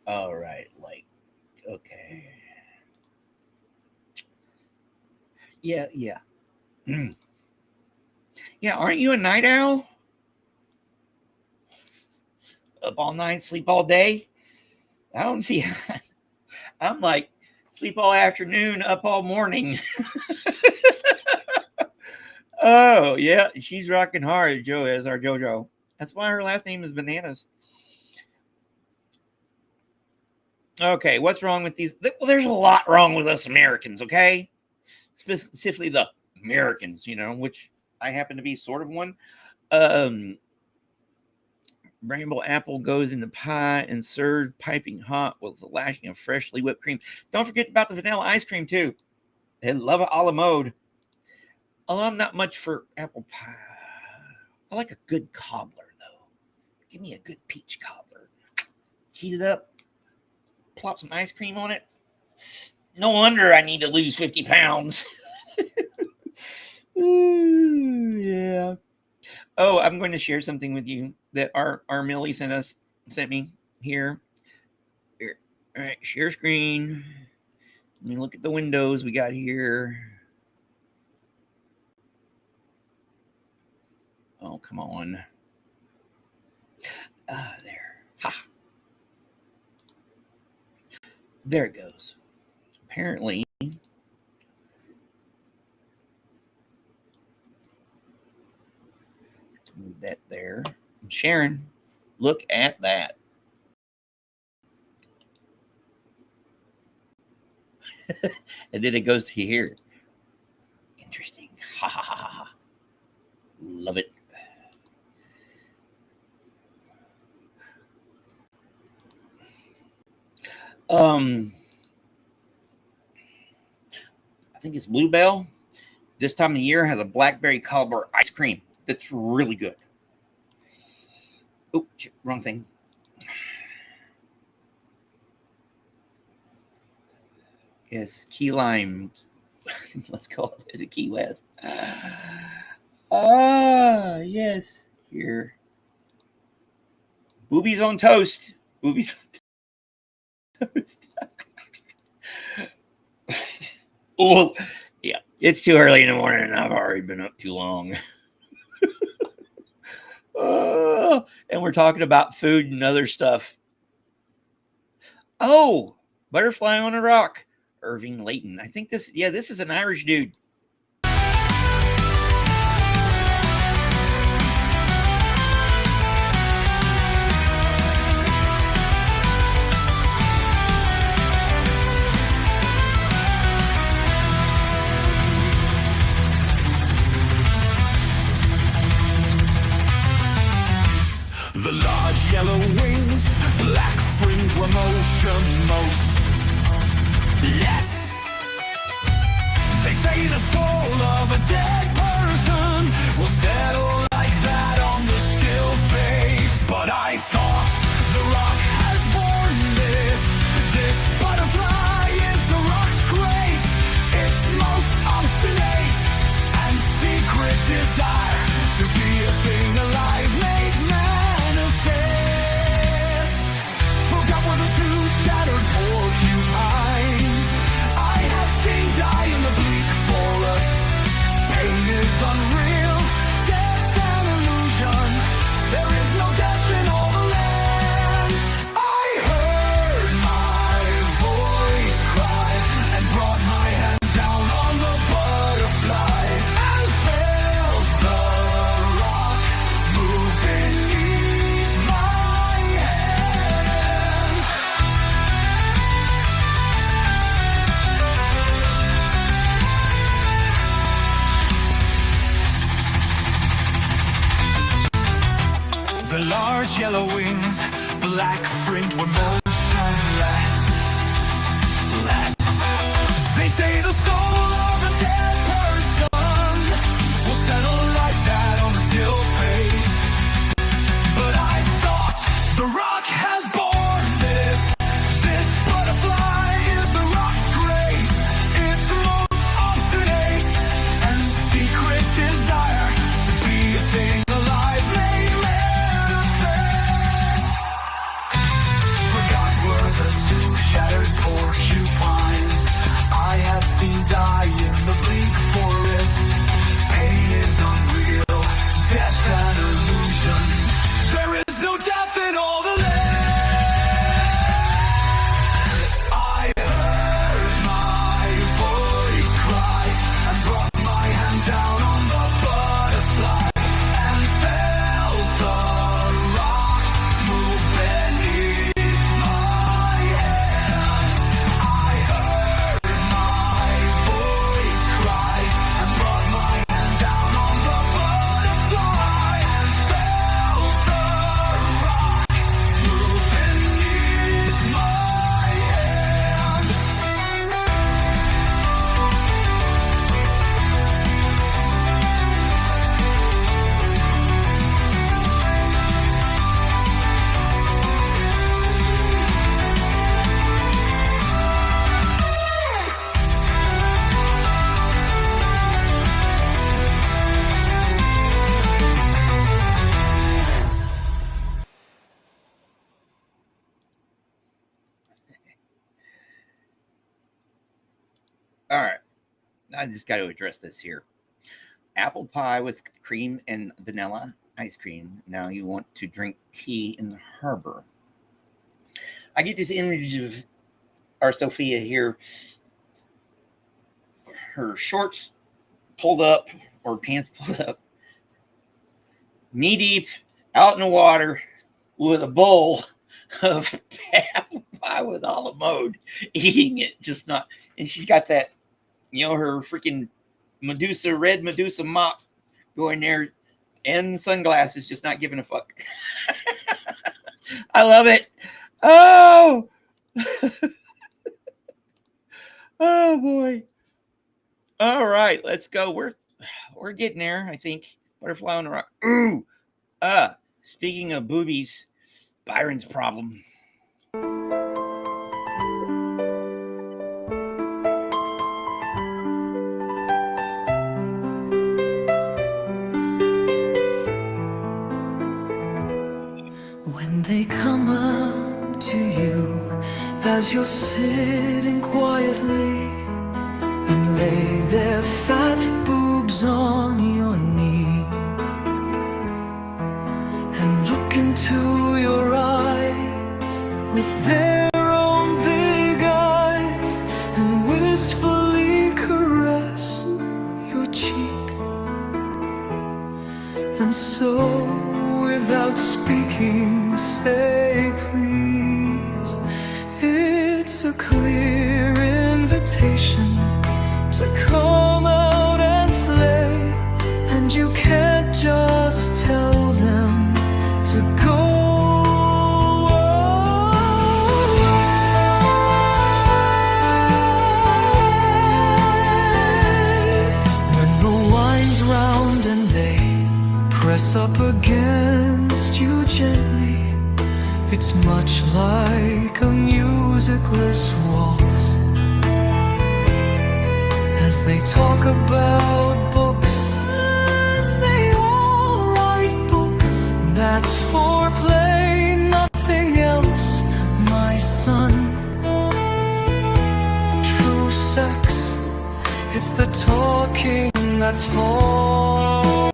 All right, okay. Yeah. Yeah, aren't you a night owl? Up all night, sleep all day? I don't see. I'm like, sleep all afternoon, up all morning. Oh, yeah, she's rocking hard, Joe is our JoJo. That's why her last name is Bananas. Okay, what's wrong with these? Well, there's a lot wrong with us Americans, okay? Specifically the Americans, which I happen to be sort of one. Rainbow apple goes in the pie and served piping hot with a lashing of freshly whipped cream. Don't forget about the vanilla ice cream, too. I love it a la mode. Although I'm not much for apple pie. I like a good cobbler, though. Give me a good peach cobbler. Heat it up. Plop some ice cream on it. No wonder I need to lose 50 pounds. Ooh, yeah. Oh, I'm going to share something with you that our Millie sent me here. All right, share screen. Let me look at the windows we got here. Oh, come on. There. Ha. There it goes. Apparently, move that there. Sharon, look at that. And then it goes to here. Interesting. Ha ha ha ha. Love it. I think it's Bluebell. This time of year has a blackberry cobbler ice cream that's really good. Oh, wrong thing. Yes, Key Lime. Let's call it the Key West. Yes. Here. Boobies on toast. Boobies on toast. Oh, yeah. It's too early in the morning and I've already been up too long. And we're talking about food and other stuff. Oh, Butterfly on a Rock. Irving Layton. I think this is an Irish dude. The large yellow wings, black fringe were motionless. Yes. They say the soul of a dead person will settle like that on the still face. But I thought the rock has borne this. This butterfly is the rock's grace. Its most obstinate and secret desire to be a thing alive made manifest. Forgot were the two shattered porcupines I have seen die in the bleak forest. Pain is unreal, death an illusion. There is no death in all the land. I heard my voice cry and brought my hand down on the butterfly and felt the rock move beneath my hand. The large yellow wings, black fringe were motionless. They say the soul of a dead person will settle like that on the still face. But I thought the rock has borne this. This butterfly is the rock's grace. Its most obstinate and secret desire to be a thing alive made manifest. Forgot I just got to address this here. Apple pie with cream and vanilla ice cream. Now you want to drink tea in the harbor. I get this image of our Sophia here, her shorts pulled up or pants pulled up, knee deep out in the water with a bowl of apple pie with olive mode, eating it, just not. And she's got that, her freaking red Medusa mop going there, and sunglasses, just not giving a fuck. I love it. Oh, oh boy. All right, let's go. We're getting there, I think. Butterfly on the rock. Ooh. Speaking of boobies, Byron's problem. When they come up to you as you're sitting quietly and lay their fat boobs on your knees and look into your eyes with their own big eyes and wistfully caress your cheek, and so without speaking say please. It's a clear invitation to come out and play, and you can't just tell them to go away. When the wine's round and they press up against you gently, it's much like a musicless waltz. As they talk about books, and they all write books, that's foreplay, nothing else, my son. True sex, it's the talking that's false.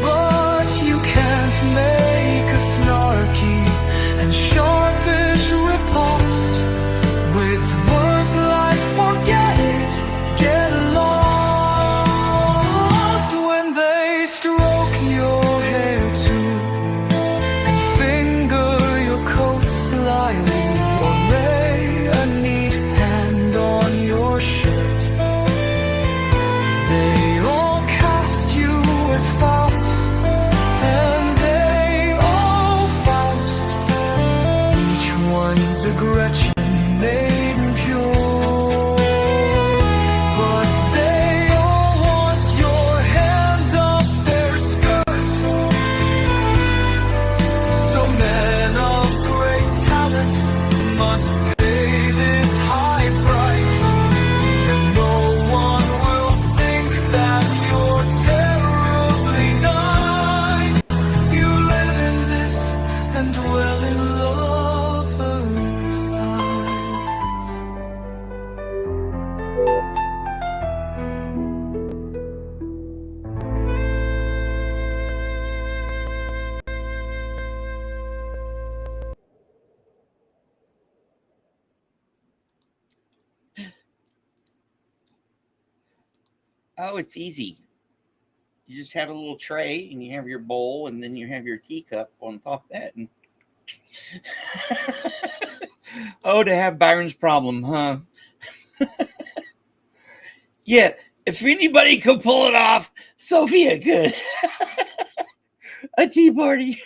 But you can't make a snarky and sharpish riposte with words like forget it, get lost. When they stroke your hair too and finger your coat slyly, or lay a neat hand on your shirt, they all cast you as Faust, and they all Faust. Each one's a Gretchen made pure, but they all want your hand up their skirt. So men of great talent must pay this high price, and no one will think that you're terribly nice. You live in this and dwell in lovers' eyes. Oh, it's easy. You just have a little tray, and you have your bowl, and then you have your teacup on top of that. And oh, to have Byron's problem, huh? Yeah, if anybody could pull it off, Sophia could. A tea party.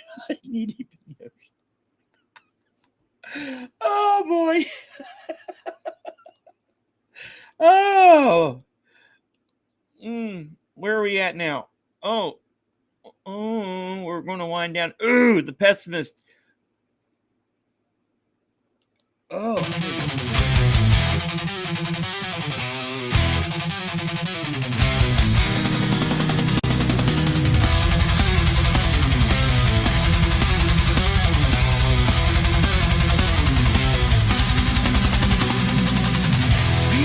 Oh boy. Oh. Where are we at now? Oh, we're going to wind down. Ooh, the pessimist. Oh.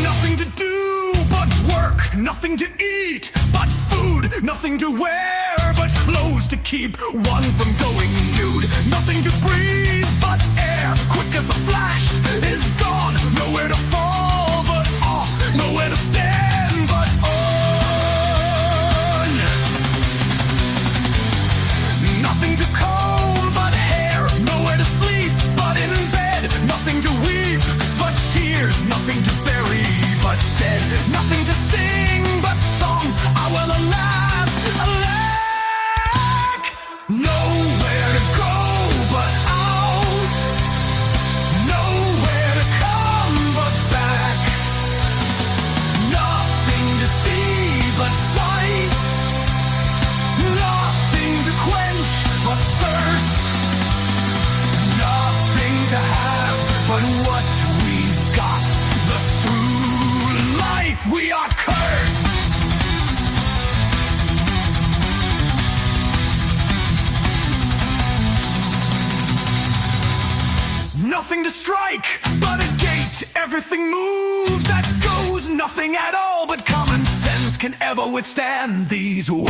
Nothing to do but work Nothing to wear but clothes to keep one from going nude. Nothing to breathe but air, quick as a flash, is gone. Nowhere to fall but off, nowhere to stand but on. Nothing to comb but hair, nowhere to sleep but in bed. Nothing to weep but tears, nothing to bury but dead. Nothing to sing but songs, ah well alas, alack. Nowhere to go but out, nowhere to come but back. Nothing to see but sights, nothing to quench but thirst. Nothing to have but what we've got. Thus through life we are cursed. Nothing to strike but a gate. Everything moves that goes. Nothing at all but common sense can ever withstand these woes.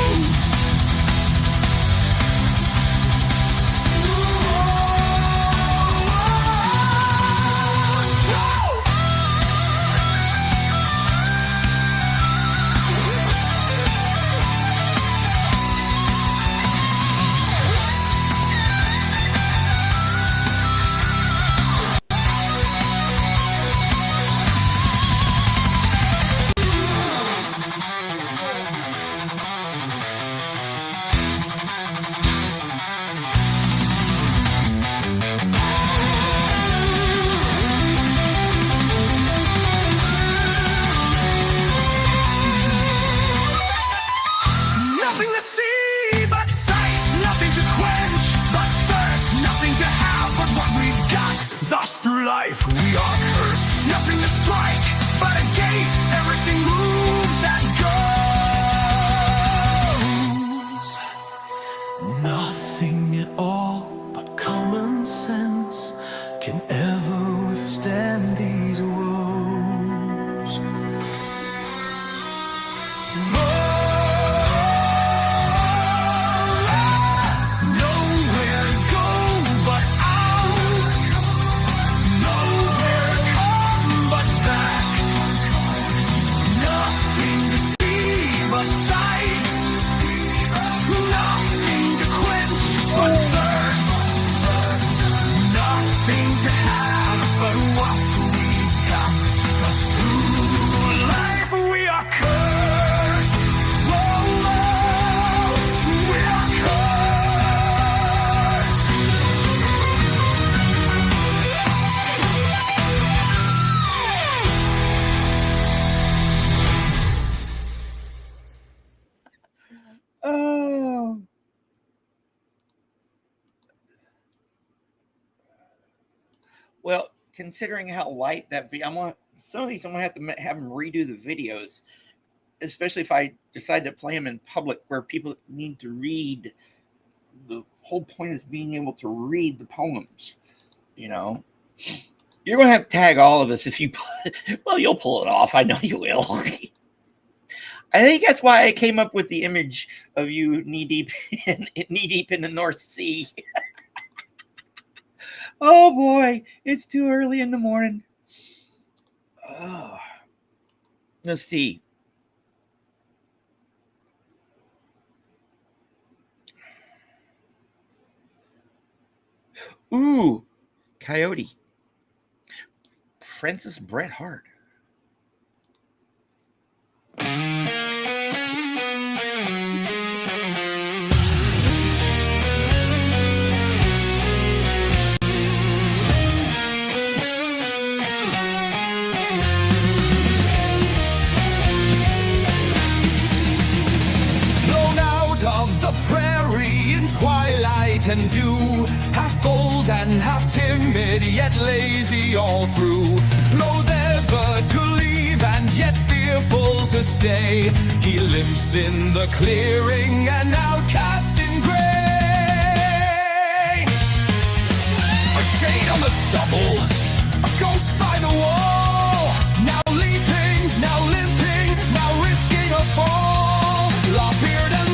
Nothing to see but sights, nothing to quench but thirst, nothing to have but what we've got. Thus through life we are cursed. Nothing to strike but a gate. Everything moves that goes. Nothing at all but common sense can ever withstand these woes. Nowhere to go but out, nowhere to come but back. Nothing to see but sights, nothing to quench but thirst, nothing to have but what we've got. 'Cause through life we are cursed. Whoa, whoa, we are cursed. Oh. Well, considering how light that video, some of these I'm gonna have to have them redo the videos, especially if I decide to play them in public where people need to read. The whole point is being able to read the poems. You know, you're gonna have to tag all of us if you. Well, you'll pull it off. I know you will. I think that's why I came up with the image of you knee deep in the North Sea. Oh boy, it's too early in the morning. Oh. Let's see. Ooh, Coyote. Francis Bret Hart. Blown out of the prairie in twilight and dew, half bold and half timid, yet lazy all through. Loath ever to leave and yet fearful to stay, he limps in the clearing, an outcast in gray. A shade on the stubble, a ghost by the wall, now leaping, now limping, now risking a fall. Lop-eared and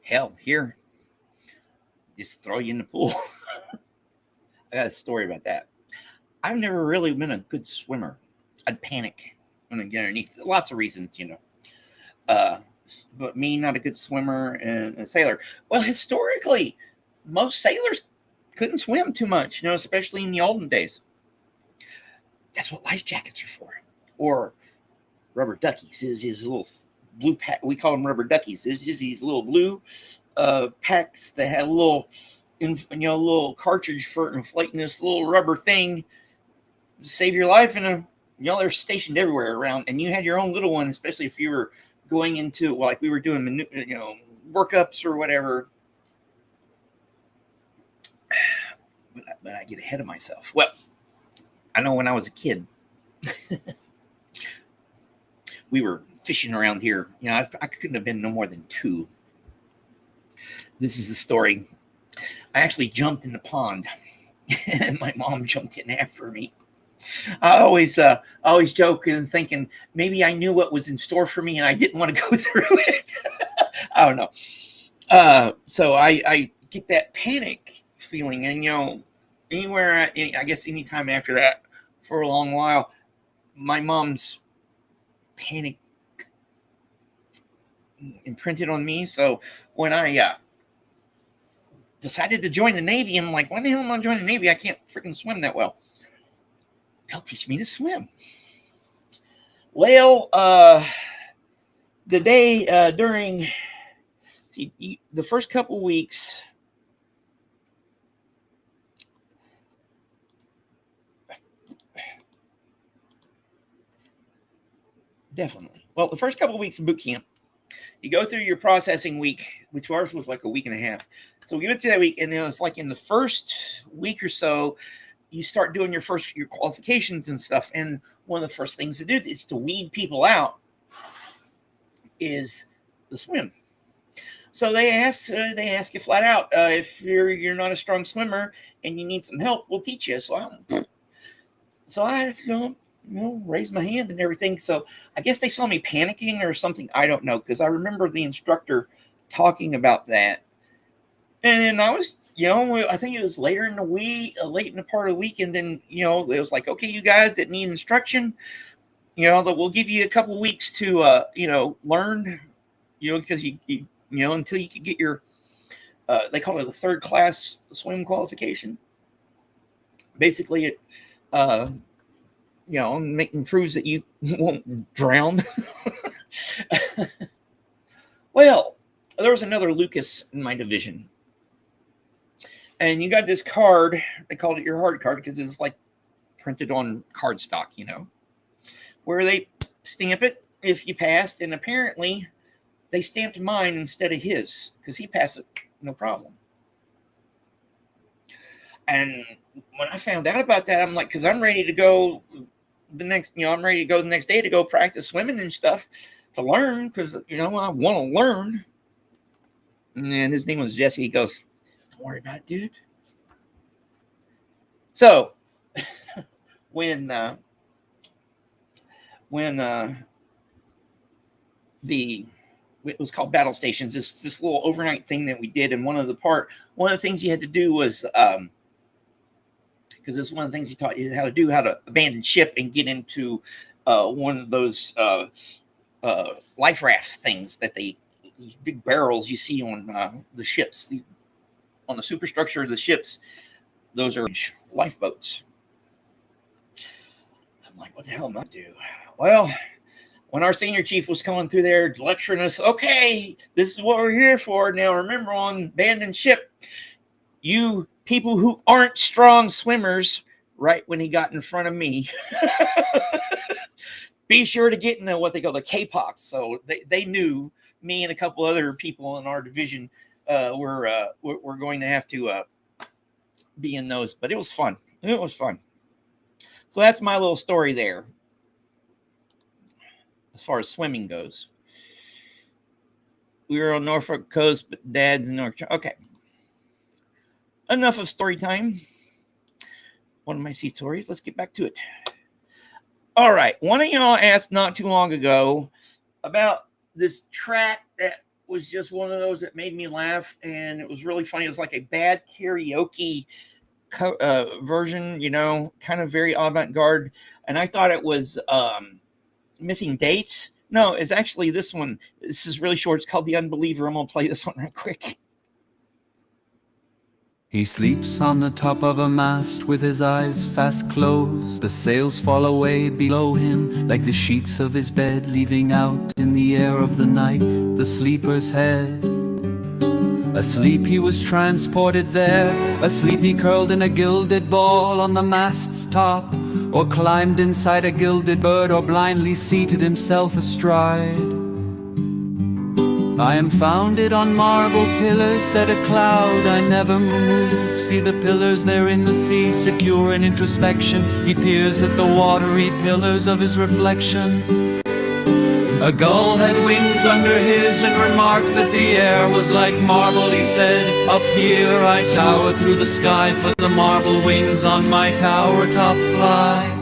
Hell, here, just throw you in the pool. I got a story about that. I've never really been a good swimmer. I'd panic when I get underneath. Lots of reasons, Uh, but me, not a good swimmer and a sailor. Well, historically, most sailors couldn't swim too much, especially in the olden days. That's what life jackets are for. Or rubber duckies. Is these little blue pack? We call them rubber duckies. It's just these little blue packs that have a little cartridge for inflating this little rubber thing to save your life. And they're stationed everywhere around, and you had your own little one, especially if you were going into, like we were doing, workups or whatever. But I get ahead of myself. Well, I know when I was a kid, we were fishing around here. I couldn't have been no more than 2. This is the story. I actually jumped in the pond, and my mom jumped in after me. I always joke and thinking maybe I knew what was in store for me, and I didn't want to go through it. I don't know. So I get that panic feeling, and anywhere, I guess anytime after that, for a long while, my mom's panic imprinted on me. So when I decided to join the Navy, I'm like, why the hell am I joining the Navy? I can't freaking swim that well. They'll teach me to swim. Well, the day during, the first couple weeks, definitely. Well, the first couple of weeks of boot camp, you go through your processing week, which ours was like a week and a half. So we went through that week, and then it's like in the first week or so, you start doing your qualifications and stuff. And one of the first things to do is to weed people out is the swim. So they ask you flat out, if you're not a strong swimmer and you need some help, we'll teach you. So I raise my hand and everything. So I guess they saw me panicking or something. I don't know, because I remember the instructor talking about that. And I was, I think it was later in the week, late in the part of the week. And then, it was like, okay, you guys that need instruction, that we'll give you a couple weeks to, learn, because you until you can get your, they call it the 3rd class swim qualification. Basically, it, proves that you won't drown. Well, there was another Lucas in my division. And you got this card. They called it your hard card because it's like printed on cardstock, where they stamp it if you passed. And apparently they stamped mine instead of his because he passed it no problem. And when I found out about that, I'm like, because I'm ready to go the next day to go practice swimming and stuff to learn, because, I want to learn. And his name was Jesse. He goes, don't worry about it, dude. So when it was called battle stations, this little overnight thing that we did, and one of the things you had to do was, because this is one of the things he taught you how to abandon ship and get into one of those life raft things that these big barrels you see on the ships, on the superstructure of the ships. Those are lifeboats. I'm like, what the hell am I do? Well, when our senior chief was coming through there lecturing us, okay, this is what we're here for. Now, remember, on abandoned ship, you people who aren't strong swimmers, right when he got in front of me, be sure to get in what they call the K-Pox. So they knew me and a couple other people in our division were going to have to be in those. But it was fun. It was fun. So that's my little story there as far as swimming goes. We were on Norfolk coast, but Dad's in North. Okay. Enough of story time. One of my sea stories. Let's get back to it. All right. One of y'all asked not too long ago about this track that was just one of those that made me laugh, and it was really funny. It was like a bad karaoke version, kind of very avant-garde, and I thought it was Missing Dates. No, it's actually this one. This is really short. It's called The Unbeliever. I'm gonna play this one right quick. He sleeps on the top of a mast with his eyes fast closed. The sails fall away below him like the sheets of his bed, leaving out in the air of the night the sleeper's head. Asleep he was transported there, asleep he curled in a gilded ball on the mast's top, or climbed inside a gilded bird, or blindly seated himself astride. I am founded on marble pillars, said a cloud I never move. See the pillars there in the sea, secure in introspection. He peers at the watery pillars of his reflection. A gull had wings under his and remarked that the air was like marble. He said, up here I tower through the sky, for the marble wings on my tower top fly.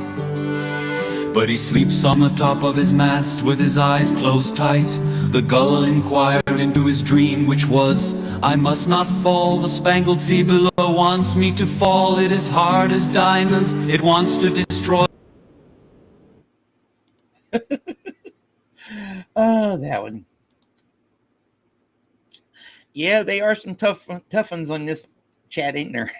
But he sleeps on the top of his mast with his eyes closed tight. The gull inquired into his dream, which was, I must not fall. The spangled sea below wants me to fall. It is hard as diamonds, it wants to destroy. Oh, that one. Yeah, they are some tough ones on this chat, ain't there?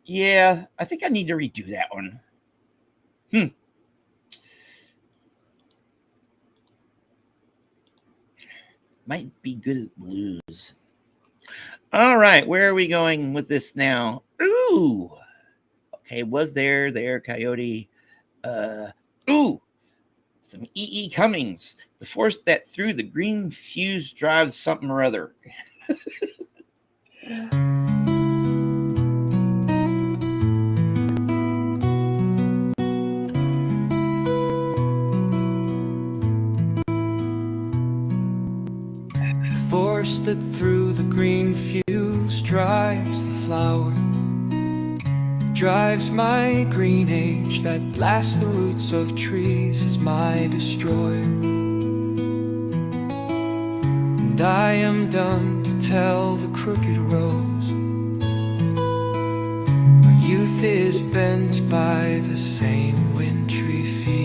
Yeah, I think I need to redo that one. Might be good at blues. All right, where are we going with this now? Ooh. Okay, was there, Coyote. Ooh. Some E.E. Cummings. The force that through the green fuse drives something or other. Force that through the green fuse drives the flower, drives my green age that blasts the roots of trees is my destroyer. And I am done to tell the crooked rose. Our youth is bent by the same wintry fever.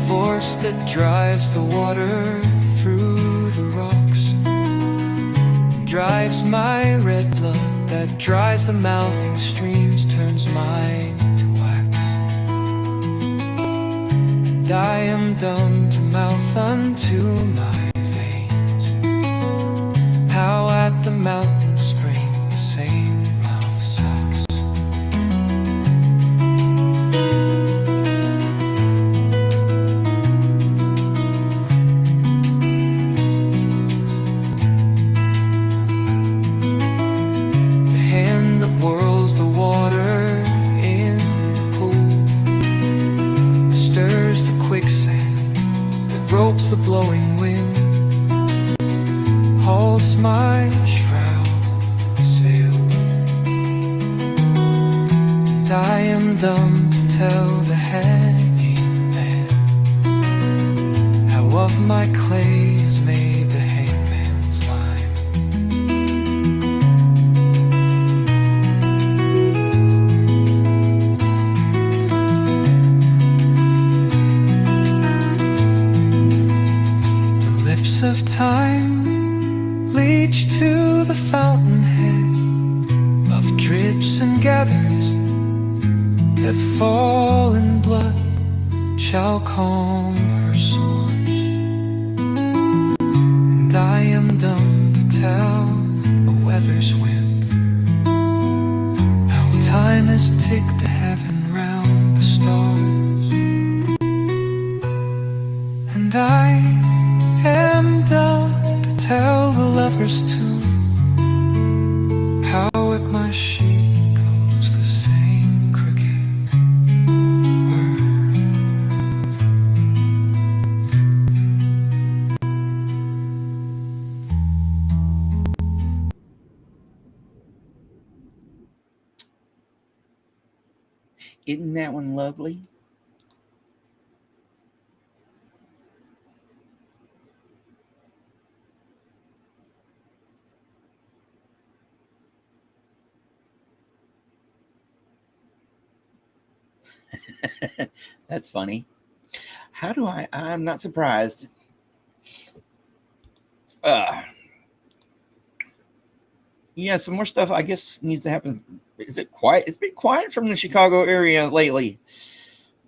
Force that drives the water through the rocks, drives my red blood that dries the mouthing streams, turns mine to wax. And I am done to mouth unto my veins how at the mountain spring the same mouth sucks. Whirls the water in the pool, stirs the quicksand that ropes the blowing wind, hauls my shroud sail. And I am dumb to tell the hanging man how of my clay is made the hangman's line. Of time leach to the fountainhead of drips and gathers that fall in blood shall calm her source. And I am dumb to tell a weather's wind how time has ticked the heaven round the stars. And I am done to tell the lover's tune how at my sheet goes the same crooked word. Isn't that one lovely? That's funny. How do I'm not surprised. Yeah, some more stuff I guess needs to happen. Is it quiet? It's been quiet from the Chicago area lately.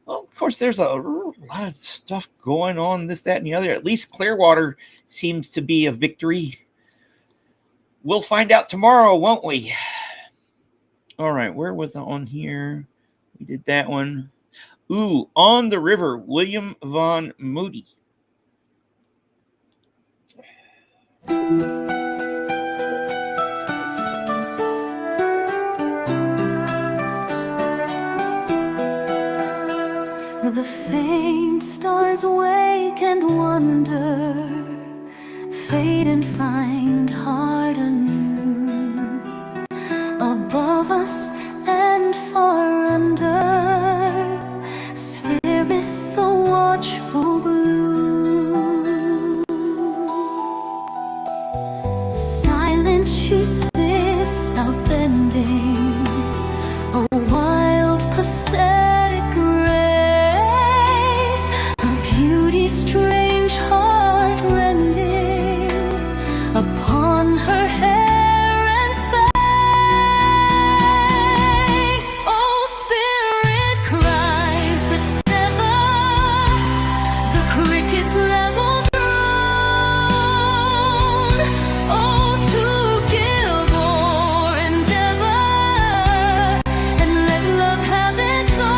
Well, of course, there's a lot of stuff going on, this, that, and the other. At least Clearwater seems to be a victory. We'll find out tomorrow, won't we? All right, where was I on here? We did that one. Ooh, On the River, William Vaughn Moody. The faint stars wake and wonder, fade and find heart anew. Above us and far under, spirith the watchful blue. Silent she sits outbending, a wild pathetic grace, her beauty strange heart-rending upon her hair and face. Oh, spirit cries that sever the cricket's level throne. Oh, to give or endeavor and let love have its own.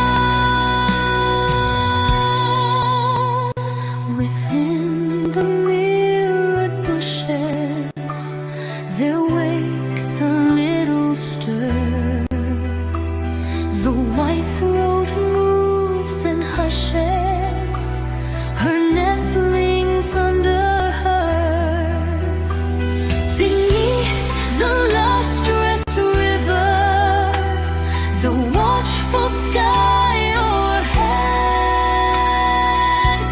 Within the mirrored bushes there wakes a little stir. The white throat moves and hushes, her nestlings under her. Beneath the lustrous river, the watchful sky o'erhead.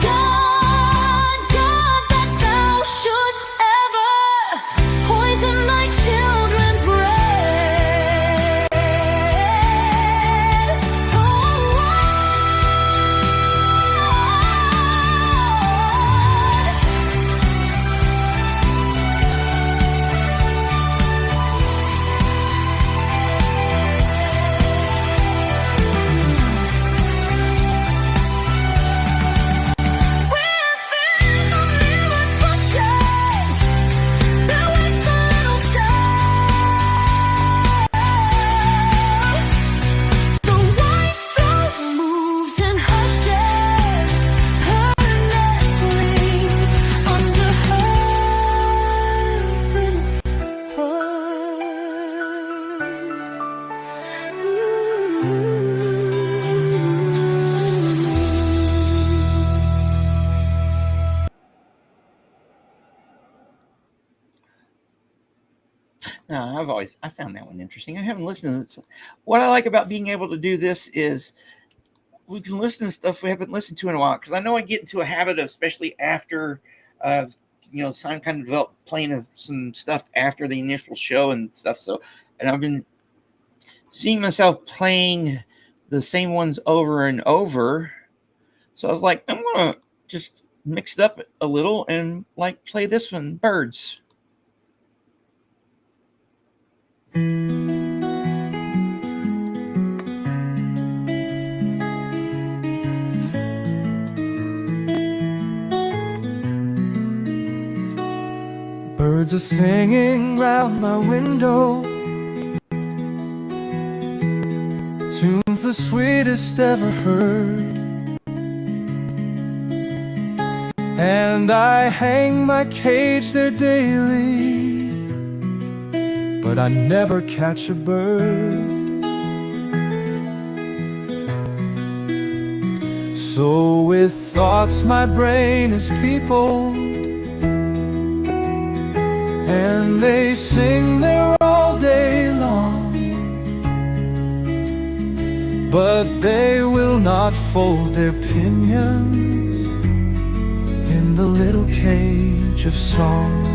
God, God, that thou shouldst ever poison thy children's bread. Oh, No, I found that one interesting. I haven't listened to this. What I like about being able to do this is we can listen to stuff we haven't listened to in a while. Because I know I get into a habit of, especially after, some kind of develop playing of some stuff after the initial show and stuff. So, and I've been seeing myself playing the same ones over and over. So I was like, I'm gonna just mix it up a little and like play this one, Birds. Birds are singing round my window, tunes the sweetest ever heard. And I hang my cage there daily, but I never catch a bird. So with thoughts my brain is peopled, and they sing there all day long. but they will not fold their pinions in the little cage of song.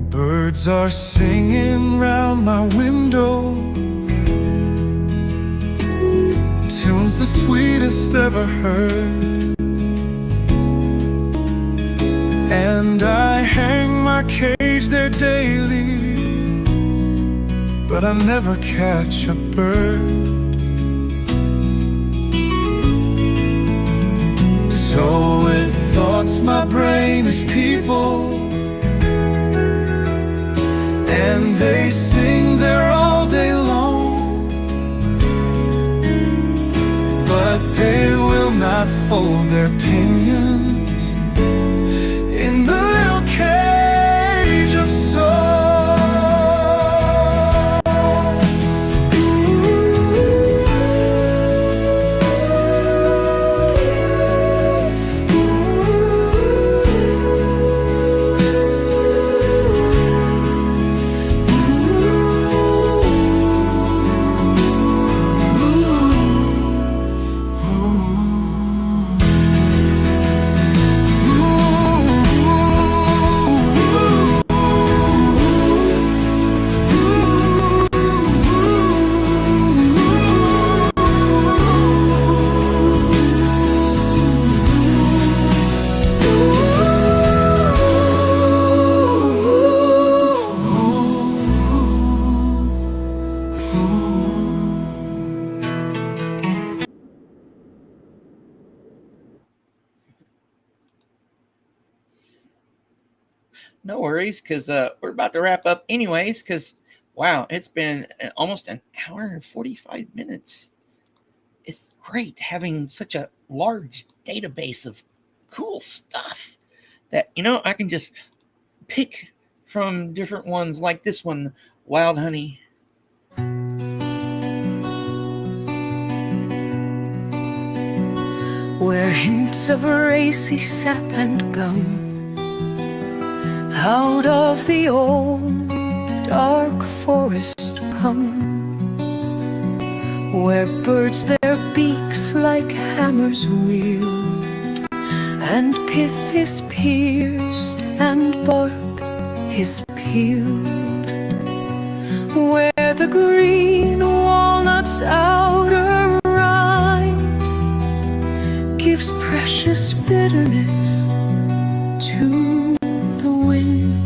Birds are singing round my window, tunes the sweetest ever heard. And I hang my cage there daily, but I never catch a bird. So with thoughts my brain is people, and they sing there all day long, but they will not fold their pinions in the little cage of song. No worries, because we're about to wrap up anyways, because, wow, it's been almost an hour and 45 minutes. It's great having such a large database of cool stuff that, I can just pick from different ones like this one, Wild Honey. Where hints of racy sap and gum out of the old dark forest come, where birds their beaks like hammers wield, and pith is pierced and bark is peeled, where the green walnut's outer rind gives precious bitterness to the wind.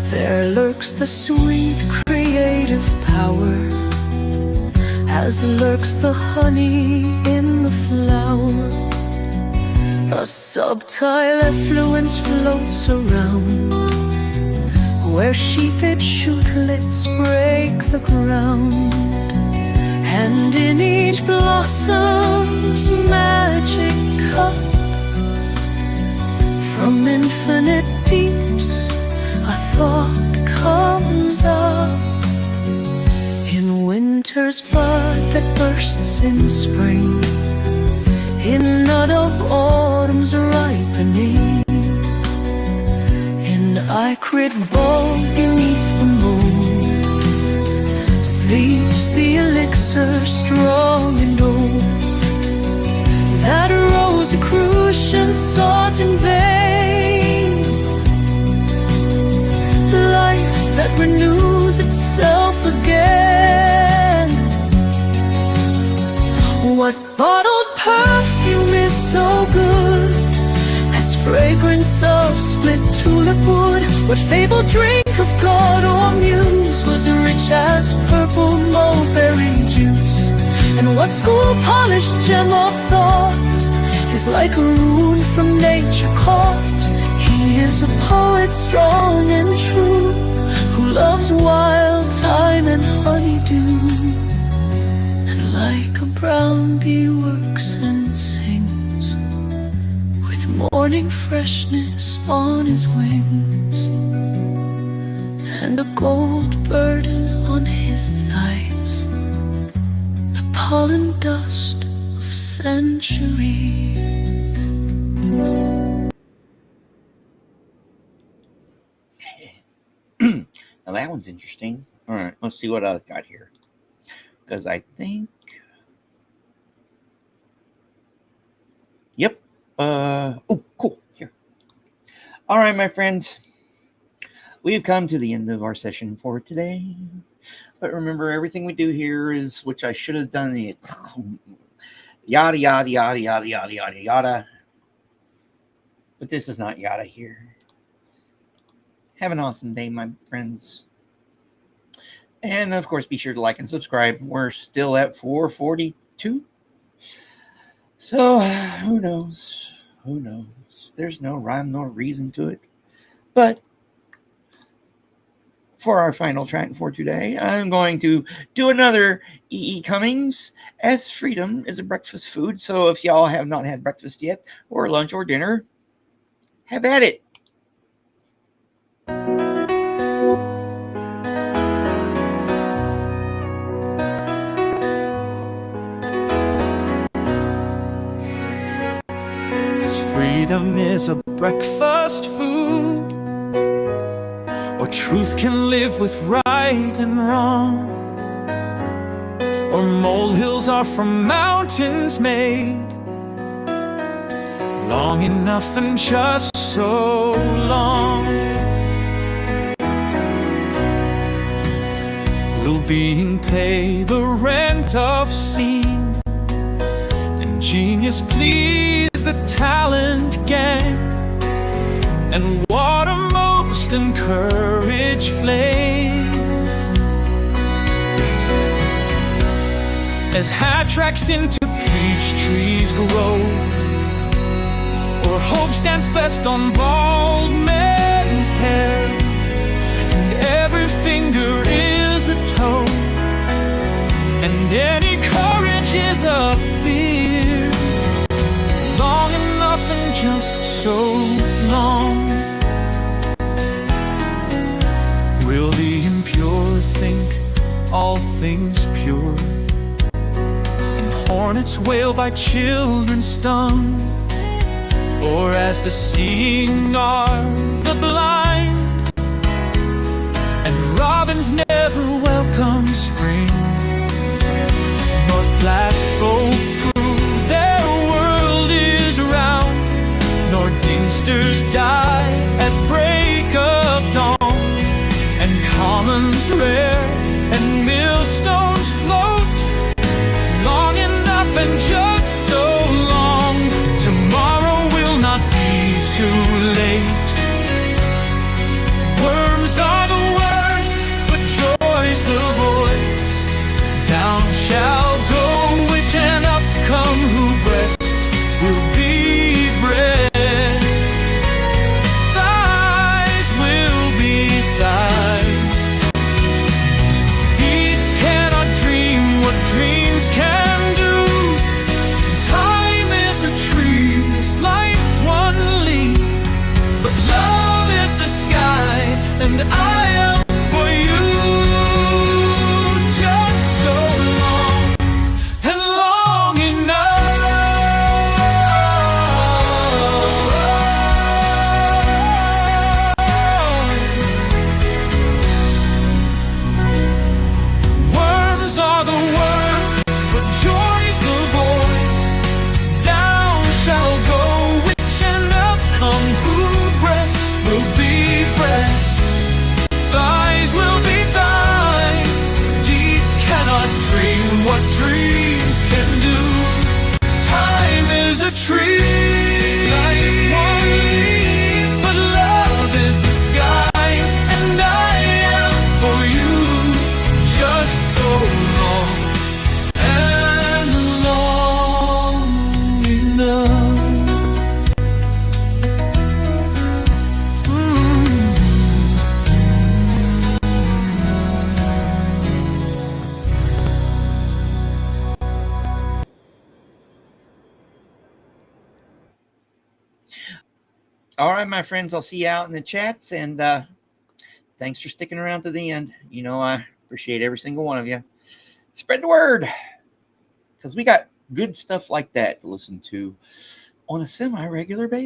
There lurks the sweet creative power, as lurks the honey in the flower. A subtle effluence floats around, where sheathed shootlets break the ground, and in each blossom's magic cup, from infinite deeps a thought comes up. In winter's bud that bursts in spring, in nut of autumn's ripening, in acrid bulb beneath the moon, altar strong and old, that Rosicrucian sought in vain, life that renews itself again. What bottled perfume is so good as fragrance of split tulip wood? What fabled drink of God or muse was rich as purple mulberry juice? And what school-polished gem of thought is like a rune from nature caught? He is a poet strong and true, who loves wild thyme and honeydew, and like a brown bee works and sings, with morning freshness on his wings, and a gold burden on his thighs, the pollen dust of centuries. Now that one's interesting. All right, let's see what I've got here. Because I think... Yep. Oh, cool. Here. All right, my friends. We have come to the end of our session for today. But remember, everything we do here is, which I should have done, the yada, yada, yada, yada, yada, yada, yada. But this is not yada here. Have an awesome day, my friends. And, of course, be sure to like and subscribe. We're still at 442. So, who knows? Who knows? There's no rhyme nor reason to it. But for our final track for today, I'm going to do another E.E. Cummings, as freedom is a breakfast food. So if y'all have not had breakfast yet, or lunch or dinner, have at it. As freedom is a breakfast food, or truth can live with right and wrong, or molehills are from mountains made, long enough and just so long. Will being pay the rent of scene, and genius please the talent gang, and water most encourage flame? As hat tracks into peach trees grow, or hope stands best on bald men's hair, and every finger is a toe, and any courage is a fear, long enough and just so long. Will the impure think all things pure, and hornets wail by children stung, or as the seeing are the blind, and robins never welcome spring, nor flat folk prove their world is round, nor dingsters die at break of dawn, and commons rare and millstones float, long enough and just so long. Tomorrow will not be too late. Worms are the words, but joy's the voice. Down shall go which and up come who breasts will be breast. Thighs will be thighs. Deeds cannot dream what dreams can do, All right, my friends, I'll see you out in the chats, and thanks for sticking around to the end. You know, I appreciate every single one of you. Spread the word, because we got good stuff like that to listen to on a semi-regular basis.